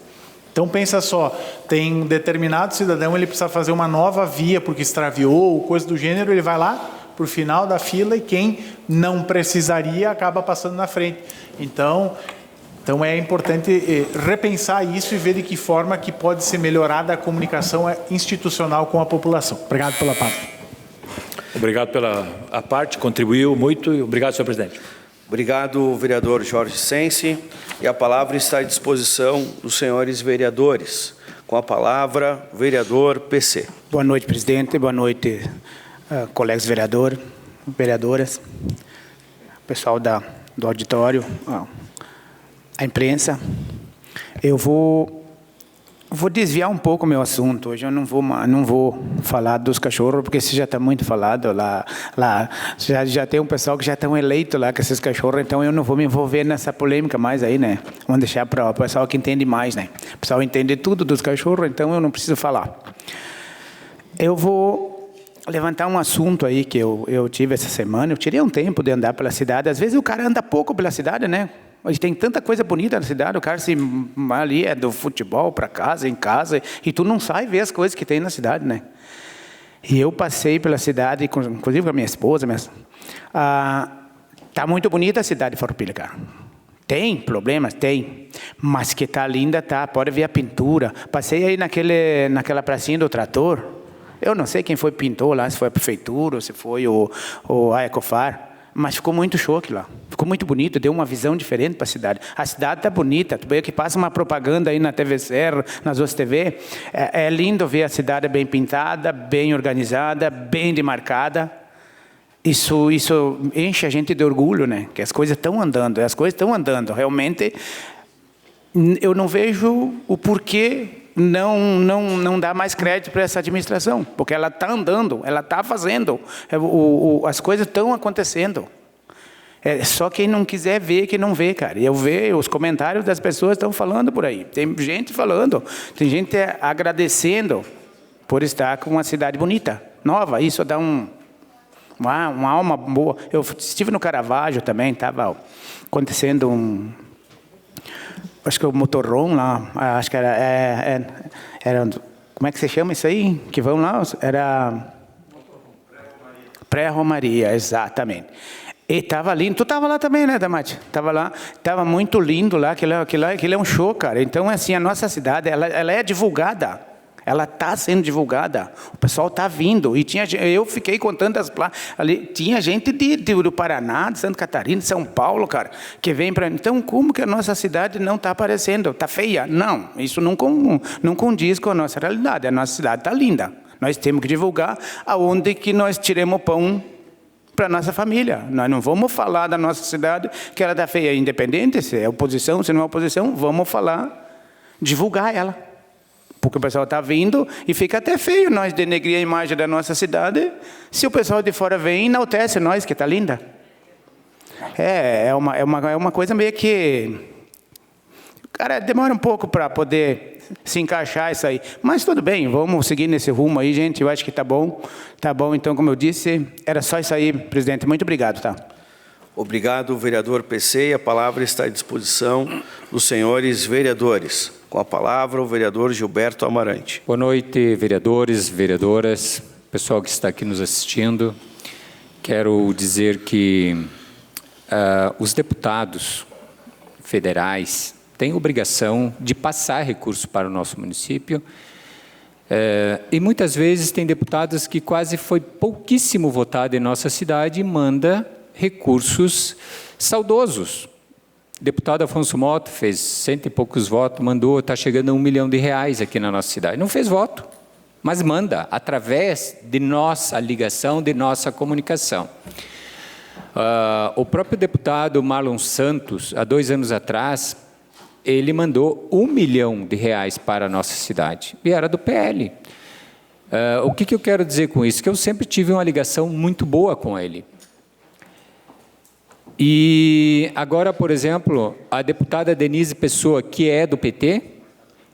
Então pensa só, tem um determinado cidadão, ele precisa fazer uma nova via porque extraviou ou coisa do gênero, ele vai lá para o final da fila e quem não precisaria acaba passando na frente. Então é importante repensar isso e ver de que forma que pode ser melhorada a comunicação institucional com a população. Obrigado pela parte. Obrigado pela parte, contribuiu muito e obrigado, senhor presidente. Obrigado, vereador Jorge Sense. E a palavra está à disposição dos senhores vereadores. Com a palavra, vereador PC. Boa noite, presidente. Boa noite, colegas vereadoras, pessoal do auditório, a imprensa. Eu vou desviar um pouco o meu assunto. Hoje eu não vou falar dos cachorros, porque isso já está muito falado lá já tem um pessoal que já estão eleitos lá com esses cachorros, então eu não vou me envolver nessa polêmica mais aí, né? Vamos deixar para o pessoal que entende mais, né? O pessoal entende tudo dos cachorros, então eu não preciso falar. Eu vou levantar um assunto aí que eu tive essa semana. Eu tirei um tempo de andar pela cidade. Às vezes o cara anda pouco pela cidade, né? Hoje tem tanta coisa bonita na cidade, o cara ali é do futebol para casa, em casa, e tu não sai ver as coisas que tem na cidade, né? E eu passei pela cidade, inclusive com a minha esposa, tá muito bonita a cidade de Farroupilha, cara. Tem problemas? Tem. Mas que tá linda, tá. Pode ver a pintura. Passei aí naquela pracinha do trator. Eu não sei quem foi pintou lá, se foi a prefeitura ou se foi a Ecofar. Mas ficou muito show aquilo lá. Ficou muito bonito, deu uma visão diferente para a cidade. A cidade está bonita. Tu vê que passa uma propaganda aí na TV Serra, nas outras TV. É lindo ver a cidade bem pintada, bem organizada, bem demarcada. Isso enche a gente de orgulho, né? Que as coisas estão andando. Realmente, eu não vejo o porquê não dá mais crédito para essa administração, porque ela está andando, ela está fazendo, as coisas estão acontecendo. Só quem não quiser ver, que não vê, cara. Eu vejo, os comentários das pessoas estão falando por aí. Tem gente falando, tem gente agradecendo por estar com uma cidade bonita, nova. Isso dá uma alma boa. Eu estive no Caravaggio também, estava acontecendo acho que o motorhome lá, acho que era, como é que se chama isso aí? Que vão lá, era pré-romaria, exatamente. E estava lindo, tu estava lá também, né, Damati? Estava lá, estava muito lindo lá, aquilo é um show, cara. Então, assim, a nossa cidade, ela é divulgada. Ela está sendo divulgada, o pessoal está vindo. E eu fiquei contando as placas ali. Tinha gente do Paraná, de Santa Catarina, de São Paulo, cara, que vem para. Então, como que a nossa cidade não está aparecendo? Está feia? Não, isso não condiz com a nossa realidade. A nossa cidade está linda. Nós temos que divulgar aonde que nós tiremos pão para a nossa família. Nós não vamos falar da nossa cidade que ela está feia, independente se é oposição, se não é oposição, vamos falar, divulgar ela. Porque o pessoal está vindo e fica até feio nós denegrir a imagem da nossa cidade se o pessoal de fora vem e enaltece nós, que está linda. É uma coisa meio que... Cara, demora um pouco para poder se encaixar isso aí. Mas tudo bem, vamos seguir nesse rumo aí, gente. Eu acho que está bom. Tá bom, então, como eu disse, era só isso aí, presidente. Muito obrigado, tá? Obrigado, vereador PC. E a palavra está à disposição dos senhores vereadores. Com a palavra, o vereador Gilberto Amarante. Boa noite, vereadores, vereadoras, pessoal que está aqui nos assistindo. Quero dizer que os deputados federais têm obrigação de passar recursos para o nosso município. E muitas vezes tem deputados que quase foi pouquíssimo votado em nossa cidade e manda recursos saudosos. O deputado Afonso Mota fez 100 e poucos votos, mandou, está chegando a R$1 milhão aqui na nossa cidade. Não fez voto, mas manda através de nossa ligação, de nossa comunicação. O próprio deputado Marlon Santos, há 2 anos atrás, ele mandou R$1 milhão para a nossa cidade, e era do PL. O que eu quero dizer com isso? Que eu sempre tive uma ligação muito boa com ele. E agora, por exemplo, a deputada Denise Pessoa, que é do PT,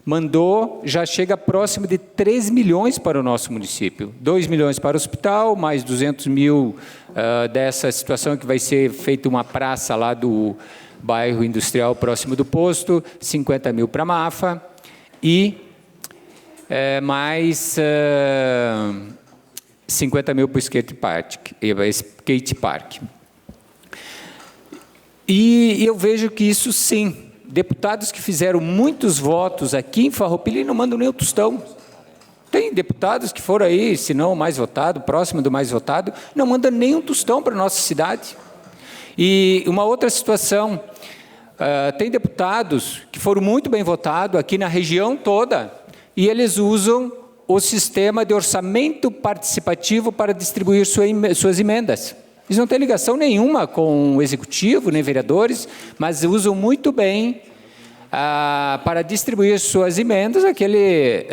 mandou, já chega próximo de 3 milhões para o nosso município. 2 milhões para o hospital, mais 200 mil dessa situação que vai ser feita uma praça lá do bairro industrial próximo do posto, 50 mil para a MAFA e mais 50 mil para o skate park. E eu vejo que isso sim, deputados que fizeram muitos votos aqui em Farroupilha não mandam nem o tostão. Tem deputados que foram aí, se não o mais votado, próximo do mais votado, não mandam nem um tostão para a nossa cidade. E uma outra situação, tem deputados que foram muito bem votados aqui na região toda, e eles usam o sistema de orçamento participativo para distribuir suas emendas. Eles não têm ligação nenhuma com o executivo, nem vereadores, mas usam muito bem para distribuir suas emendas aquele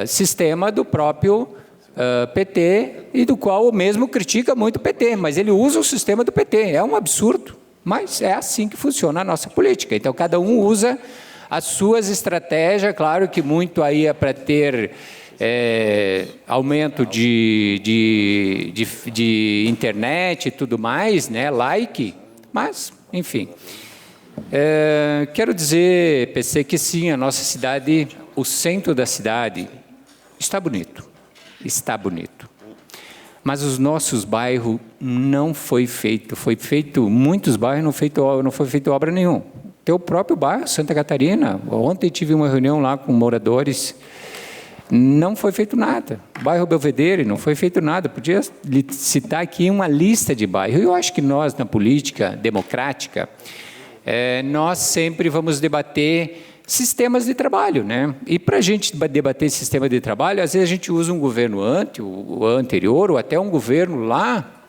sistema do próprio PT, e do qual o mesmo critica muito o PT, mas ele usa o sistema do PT. É um absurdo, mas é assim que funciona a nossa política. Então, cada um usa as suas estratégias, claro que muito aí é para ter aumento de internet e tudo mais, né, like, mas, enfim. Quero dizer, PC, que sim, a nossa cidade, o centro da cidade, está bonito, mas os nossos bairros não foi feito muitos bairros não foi feito obra nenhuma. Tem o próprio bairro, Santa Catarina, ontem tive uma reunião lá com moradores, não foi feito nada. Bairro Belvedere, não foi feito nada. Podia citar aqui uma lista de bairros. Eu acho que nós, na política democrática, nós sempre vamos debater sistemas de trabalho, né? E para a gente debater sistema de trabalho, às vezes a gente usa um governo anterior, ou até um governo lá,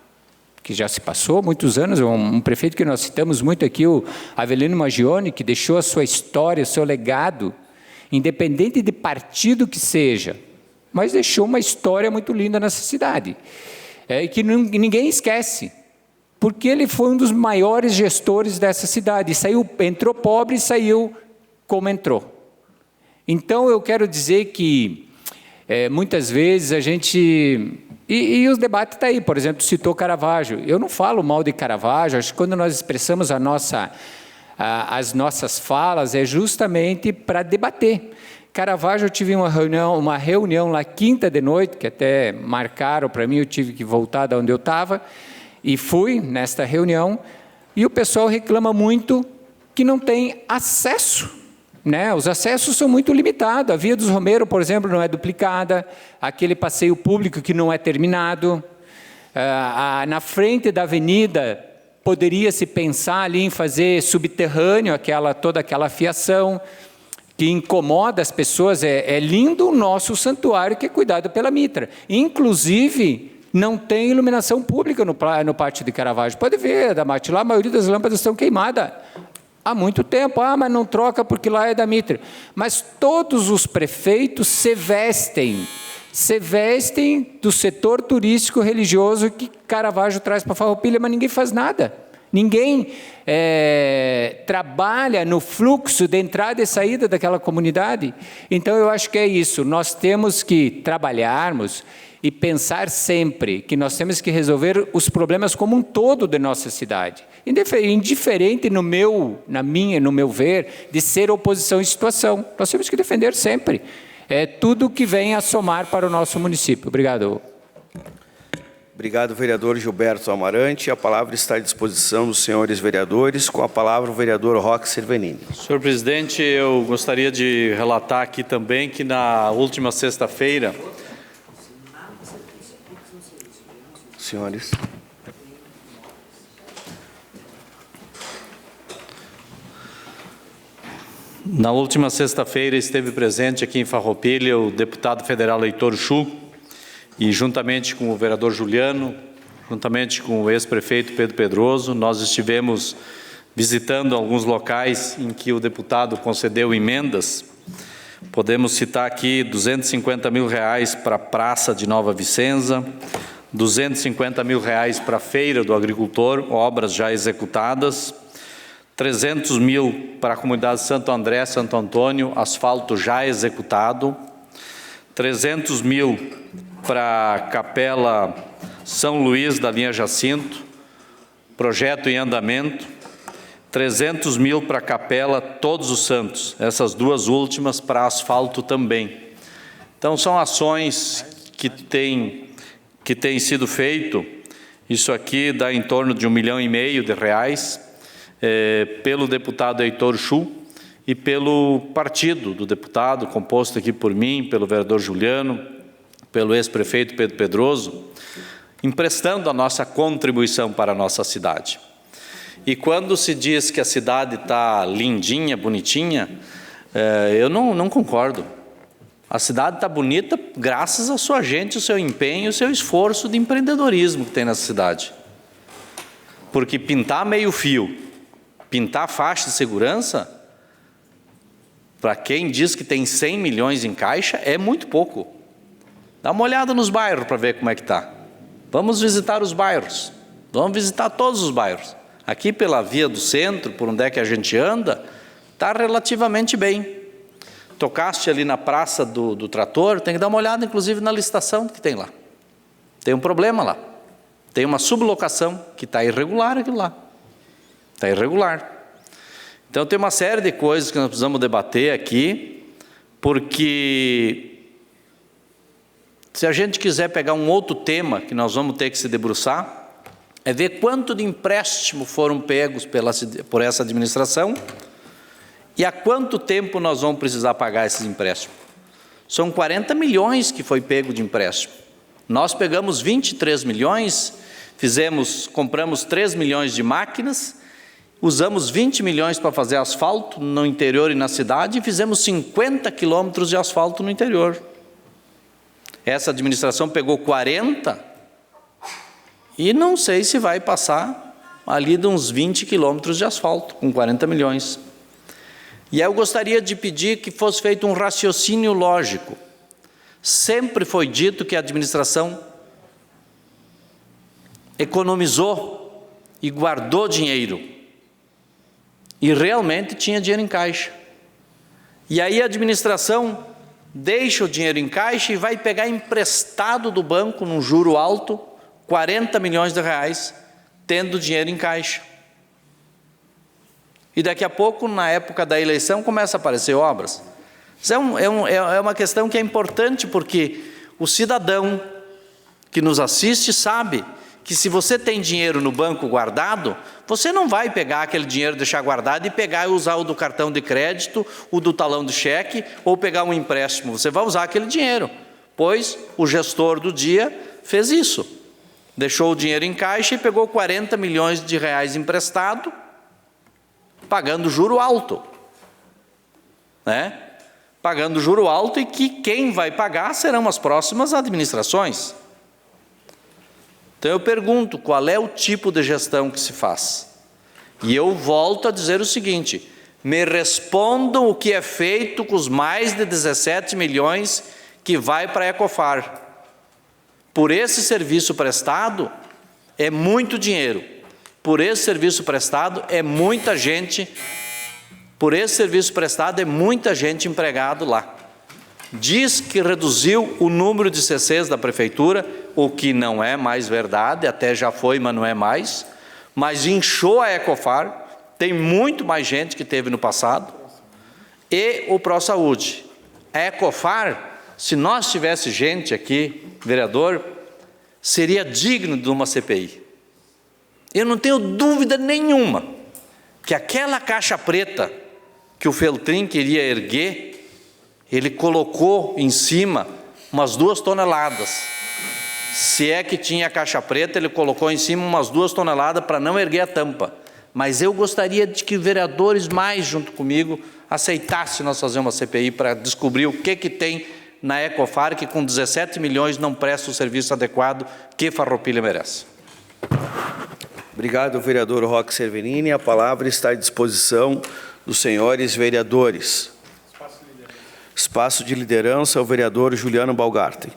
que já se passou muitos anos, um prefeito que nós citamos muito aqui, o Avelino Maggioni, que deixou a sua história, o seu legado, independente de partido que seja, mas deixou uma história muito linda nessa cidade, e que ninguém esquece, porque ele foi um dos maiores gestores dessa cidade, entrou pobre e saiu como entrou. Então, eu quero dizer que, muitas vezes, a gente... E os debates estão aí, por exemplo, citou Caravaggio. Eu não falo mal de Caravaggio, acho que quando nós expressamos as nossas falas é justamente para debater. Caravaggio, eu tive uma reunião lá quinta de noite, que até marcaram para mim, eu tive que voltar de onde eu estava, e fui nesta reunião, e o pessoal reclama muito que não tem acesso, né? Os acessos são muito limitados, a Via dos Romero, por exemplo, não é duplicada, aquele passeio público que não é terminado, na frente da avenida, poderia-se pensar ali em fazer subterrâneo toda aquela fiação que incomoda as pessoas. É lindo o nosso santuário que é cuidado pela Mitra. Inclusive, não tem iluminação pública no pátio de Caravaggio. Pode ver, da Marte, lá a maioria das lâmpadas estão queimadas há muito tempo. Mas não troca porque lá é da Mitra. Mas todos os prefeitos se vestem do setor turístico religioso que Caravaggio traz para Farroupilha, mas ninguém faz nada. Ninguém trabalha no fluxo de entrada e saída daquela comunidade. Então, eu acho que é isso. Nós temos que trabalharmos e pensar sempre que nós temos que resolver os problemas como um todo de nossa cidade. Indiferente no meu ver, de ser oposição em situação. Nós temos que defender sempre tudo que vem a somar para o nosso município. Obrigado. Obrigado, vereador Gilberto Amarante. A palavra está à disposição dos senhores vereadores. Com a palavra, o vereador Roque Cervenini. Senhor presidente, eu gostaria de relatar aqui também que na última sexta-feira... Senhores... Na última sexta-feira esteve presente aqui em Farroupilha o deputado federal Heitor Schuh, e juntamente com o vereador Juliano, juntamente com o ex-prefeito Pedro Pedroso, nós estivemos visitando alguns locais em que o deputado concedeu emendas. Podemos citar aqui R$250 mil para a Praça de Nova Vicenza, R$250 mil para a Feira do Agricultor, obras já executadas, 300 mil para a comunidade Santo André, Santo Antônio, asfalto já executado, 300 mil para a Capela São Luís da linha Jacinto, projeto em andamento, 300 mil para a Capela Todos os Santos, essas duas últimas para asfalto também. Então, são ações que têm sido feito. Isso aqui dá em torno de R$1,5 milhão pelo deputado Heitor Schuh e pelo partido do deputado, composto aqui por mim, pelo vereador Juliano, pelo ex-prefeito Pedro Pedroso, emprestando a nossa contribuição para a nossa cidade. E quando se diz que a cidade está lindinha, bonitinha, eu não concordo. A cidade está bonita graças à sua gente, o seu empenho, o seu esforço de empreendedorismo que tem nessa cidade. Porque pintar meio fio, pintar faixa de segurança, para quem diz que tem 100 milhões em caixa, é muito pouco. Dá uma olhada nos bairros para ver como é que está. Vamos visitar os bairros, vamos visitar todos os bairros. Aqui pela via do centro, por onde é que a gente anda, está relativamente bem. Tocaste ali na praça do trator, tem que dar uma olhada inclusive na licitação que tem lá. Tem um problema lá. Tem uma sublocação que está irregular aquilo lá. Está irregular. Então tem uma série de coisas que nós precisamos debater aqui, porque se a gente quiser pegar um outro tema que nós vamos ter que se debruçar, é ver quanto de empréstimo foram pegos por essa administração e há quanto tempo nós vamos precisar pagar esses empréstimos. São 40 milhões que foi pego de empréstimo. Nós pegamos 23 milhões, compramos 3 milhões de máquinas, usamos 20 milhões para fazer asfalto no interior e na cidade e fizemos 50 quilômetros de asfalto no interior. Essa administração pegou 40 e não sei se vai passar ali de uns 20 quilômetros de asfalto, com 40 milhões. E aí eu gostaria de pedir que fosse feito um raciocínio lógico. Sempre foi dito que a administração economizou e guardou dinheiro. E realmente tinha dinheiro em caixa. E aí a administração deixa o dinheiro em caixa e vai pegar emprestado do banco num juro alto, 40 milhões de reais, tendo dinheiro em caixa. E daqui a pouco, na época da eleição, começa a aparecer obras. Isso é uma questão que é importante, porque o cidadão que nos assiste sabe que se você tem dinheiro no banco guardado, você não vai pegar aquele dinheiro, deixar guardado e pegar e usar o do cartão de crédito, o do talão de cheque, ou pegar um empréstimo. Você vai usar aquele dinheiro, pois o gestor do dia fez isso. Deixou o dinheiro em caixa e pegou 40 milhões de reais emprestado, pagando juro alto. Né? Pagando juro alto e que quem vai pagar serão as próximas administrações. Então eu pergunto, qual é o tipo de gestão que se faz? E eu volto a dizer o seguinte, me respondam o que é feito com os mais de 17 milhões que vai para a Ecofar. Por esse serviço prestado, é muito dinheiro. Por esse serviço prestado, é muita gente. Por esse serviço prestado, é muita gente empregado lá. Diz que reduziu o número de CCs da prefeitura, o que não é mais verdade, até já foi, mas não é mais. Mas inchou a Ecofar, tem muito mais gente que teve no passado. E o ProSaúde. A Ecofar, se nós tivesse gente aqui, vereador, seria digno de uma CPI. Eu não tenho dúvida nenhuma que aquela caixa preta que o Feltrin queria erguer, ele colocou em cima umas 2 toneladas. Se é que tinha a caixa preta, ele colocou em cima umas 2 toneladas para não erguer a tampa. Mas eu gostaria de que vereadores mais junto comigo aceitassem nós fazer uma CPI para descobrir o que tem na Ecofar que com 17 milhões não presta o serviço adequado que Farroupilha merece. Obrigado, vereador Roque Cerverini. A palavra está à disposição dos senhores vereadores. Espaço de liderança, o vereador Juliano Balgarten.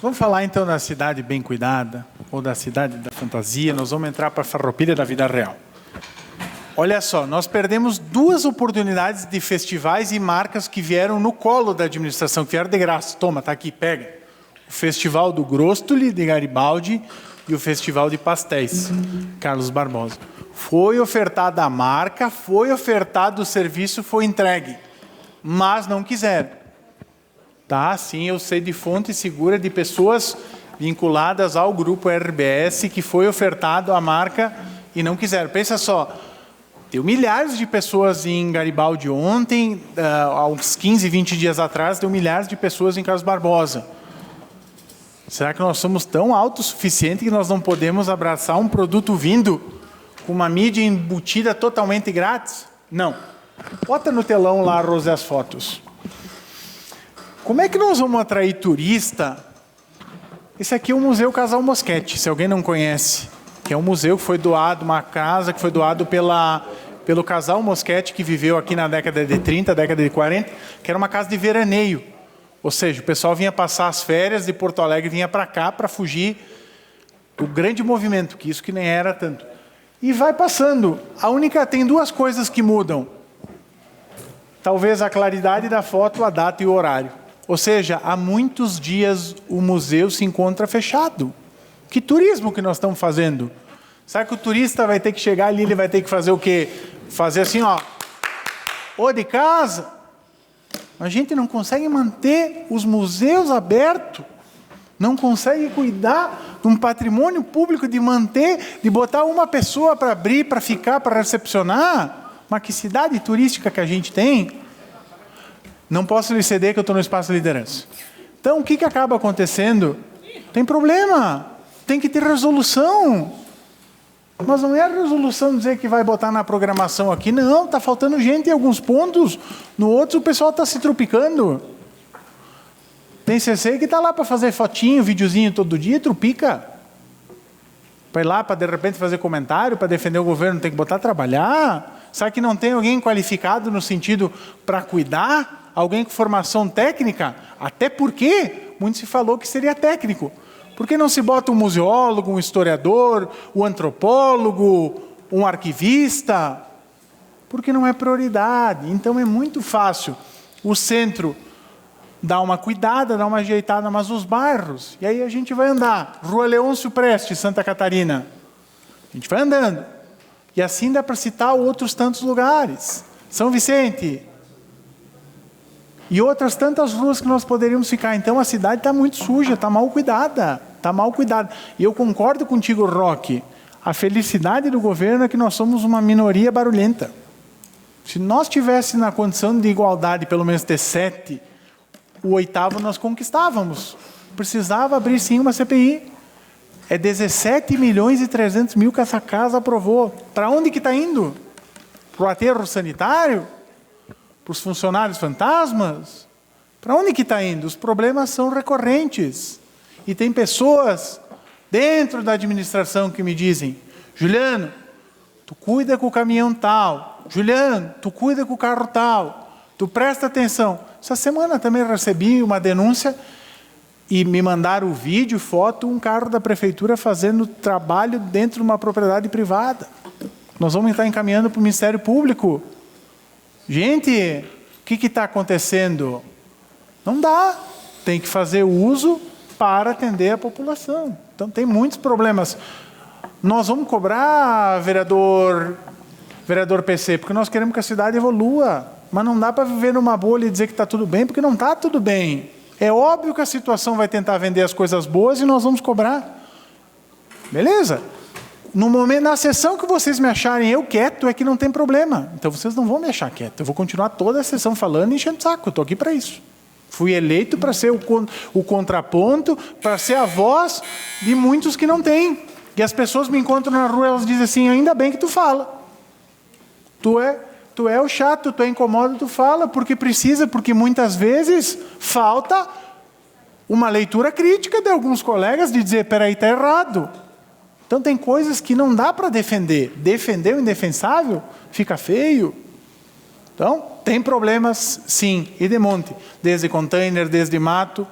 Vamos falar então da cidade bem cuidada, ou da cidade da fantasia. Nós vamos entrar para a Farroupilha da vida real. Olha só, nós perdemos 2 oportunidades de festivais e marcas que vieram no colo da administração, que vieram de graça. Toma, tá aqui, pega. O Festival do Grostoli, de Garibaldi, e o Festival de Pastéis, Carlos Barbosa. Foi ofertada a marca, foi ofertado o serviço, foi entregue, mas não quiseram. Tá, sim, eu sei de fonte segura de pessoas vinculadas ao grupo RBS que foi ofertado a marca e não quiseram. Pensa só, deu milhares de pessoas em Garibaldi ontem, há uns 15, 20 dias atrás, deu milhares de pessoas em Carlos Barbosa. Será que nós somos tão autossuficientes que nós não podemos abraçar um produto vindo com uma mídia embutida totalmente grátis? Não. Bota no telão lá, Rosé, as fotos. Como é que nós vamos atrair turista? Esse aqui é o Museu Casal Mosquete, se alguém não conhece. Que é um museu que foi doado, uma casa que foi doado pelo Casal Mosquete, que viveu aqui na década de 30, década de 40, que era uma casa de veraneio. Ou seja, o pessoal vinha passar as férias de Porto Alegre, vinha para cá para fugir do grande movimento, que isso que nem era tanto. E vai passando. Tem 2 coisas que mudam. Talvez a claridade da foto, a data e o horário. Ou seja, há muitos dias o museu se encontra fechado. Que turismo que nós estamos fazendo? Sabe que o turista vai ter que chegar ali, ele vai ter que fazer o quê? Fazer assim, ó. Ou de casa. A gente não consegue manter os museus abertos, não consegue cuidar de um patrimônio público, de manter, de botar uma pessoa para abrir, para ficar, para recepcionar. Mas que cidade turística que a gente tem? Não posso lhe ceder que eu estou no espaço de liderança. Então, o que acaba acontecendo? Tem problema, tem que ter resolução. Mas não é a resolução dizer que vai botar na programação aqui. Não, está faltando gente em alguns pontos. No outro, o pessoal está se tropicando. Tem CC que está lá para fazer fotinho, videozinho todo dia, trupica. Vai lá para, de repente, fazer comentário, para defender o governo, tem que botar a trabalhar. Sabe que não tem alguém qualificado no sentido para cuidar? Alguém com formação técnica? Até porque muito se falou que seria técnico. Por que não se bota um museólogo, um historiador, um antropólogo, um arquivista? Porque não é prioridade. Então é muito fácil o centro dar uma cuidada, dar uma ajeitada, mas os bairros, e aí a gente vai andar. Rua Leôncio Preste, Santa Catarina. A gente vai andando. E assim dá para citar outros tantos lugares. São Vicente. E outras tantas ruas que nós poderíamos ficar. Então a cidade está muito suja, está mal cuidada. Está mal cuidada. E eu concordo contigo, Roque. A felicidade do governo é que nós somos uma minoria barulhenta. Se nós tivéssemos na condição de igualdade, pelo menos ter 7, o 8º nós conquistávamos. Precisava abrir sim uma CPI. É 17 milhões e 300 mil que essa casa aprovou. Para onde que está indo? Para o aterro sanitário? Para os funcionários fantasmas? Para onde que está indo? Os problemas são recorrentes. E tem pessoas dentro da administração que me dizem: Juliano, tu cuida com o caminhão tal. Juliano, tu cuida com o carro tal. Tu presta atenção. Essa semana também recebi uma denúncia e me mandaram o vídeo, foto, um carro da prefeitura fazendo trabalho dentro de uma propriedade privada. Nós vamos estar encaminhando para o Ministério Público. Gente, o que está acontecendo? Não dá. Tem que fazer uso para atender a população. Então tem muitos problemas. Nós vamos cobrar, vereador PC, porque nós queremos que a cidade evolua. Mas não dá para viver numa bolha e dizer que está tudo bem, porque não está tudo bem. É óbvio que a situação vai tentar vender as coisas boas e nós vamos cobrar. Beleza? No momento, na sessão que vocês me acharem eu quieto, é que não tem problema. Então vocês não vão me achar quieto. Eu vou continuar toda a sessão falando e enchendo o saco. Eu estou aqui para isso. Fui eleito para ser o contraponto, para ser a voz de muitos que não têm. E as pessoas me encontram na rua, elas dizem assim, ainda bem que tu fala. Tu é o chato, tu é incômodo, tu fala, porque precisa, porque muitas vezes falta uma leitura crítica de alguns colegas de dizer, peraí, está errado. Então tem coisas que não dá para defender. Defender o indefensável fica feio. Então, tem problemas, sim, e de monte. Desde container, desde mato.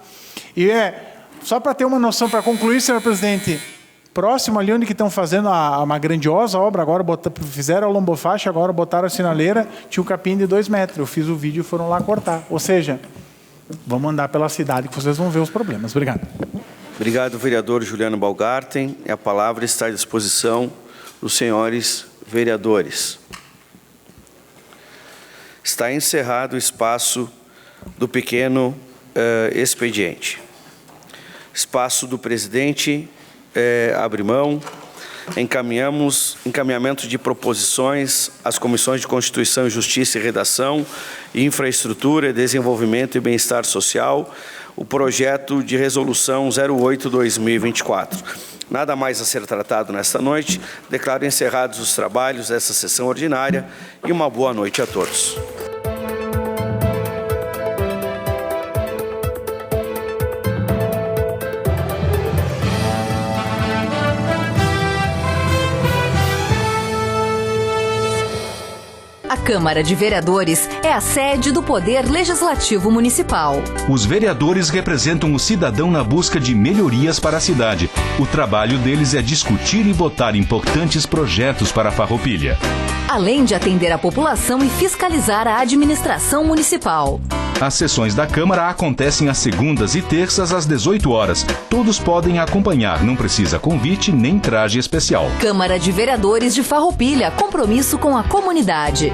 E só para ter uma noção, para concluir, senhor presidente, próximo ali onde que estão fazendo uma grandiosa obra, agora fizeram a lombofaixa, agora botaram a sinaleira, tinha um capim de 2 metros. Eu fiz o vídeo e foram lá cortar. Ou seja, vamos andar pela cidade que vocês vão ver os problemas. Obrigado. Obrigado, vereador Juliano Balgarten. A palavra está à disposição dos senhores vereadores. Está encerrado o espaço do pequeno expediente. Espaço do presidente, abre mão. Encaminhamento de proposições às comissões de Constituição, Justiça e Redação, Infraestrutura, Desenvolvimento e Bem-Estar Social, o projeto de resolução 08/2024. Nada mais a ser tratado nesta noite. Declaro encerrados os trabalhos desta sessão ordinária e uma boa noite a todos. A Câmara de Vereadores é a sede do Poder Legislativo Municipal. Os vereadores representam o cidadão na busca de melhorias para a cidade. O trabalho deles é discutir e votar importantes projetos para a Farroupilha. Além de atender a população e fiscalizar a administração municipal. As sessões da Câmara acontecem às segundas e terças às 18 horas. Todos podem acompanhar, não precisa convite nem traje especial. Câmara de Vereadores de Farroupilha, compromisso com a comunidade.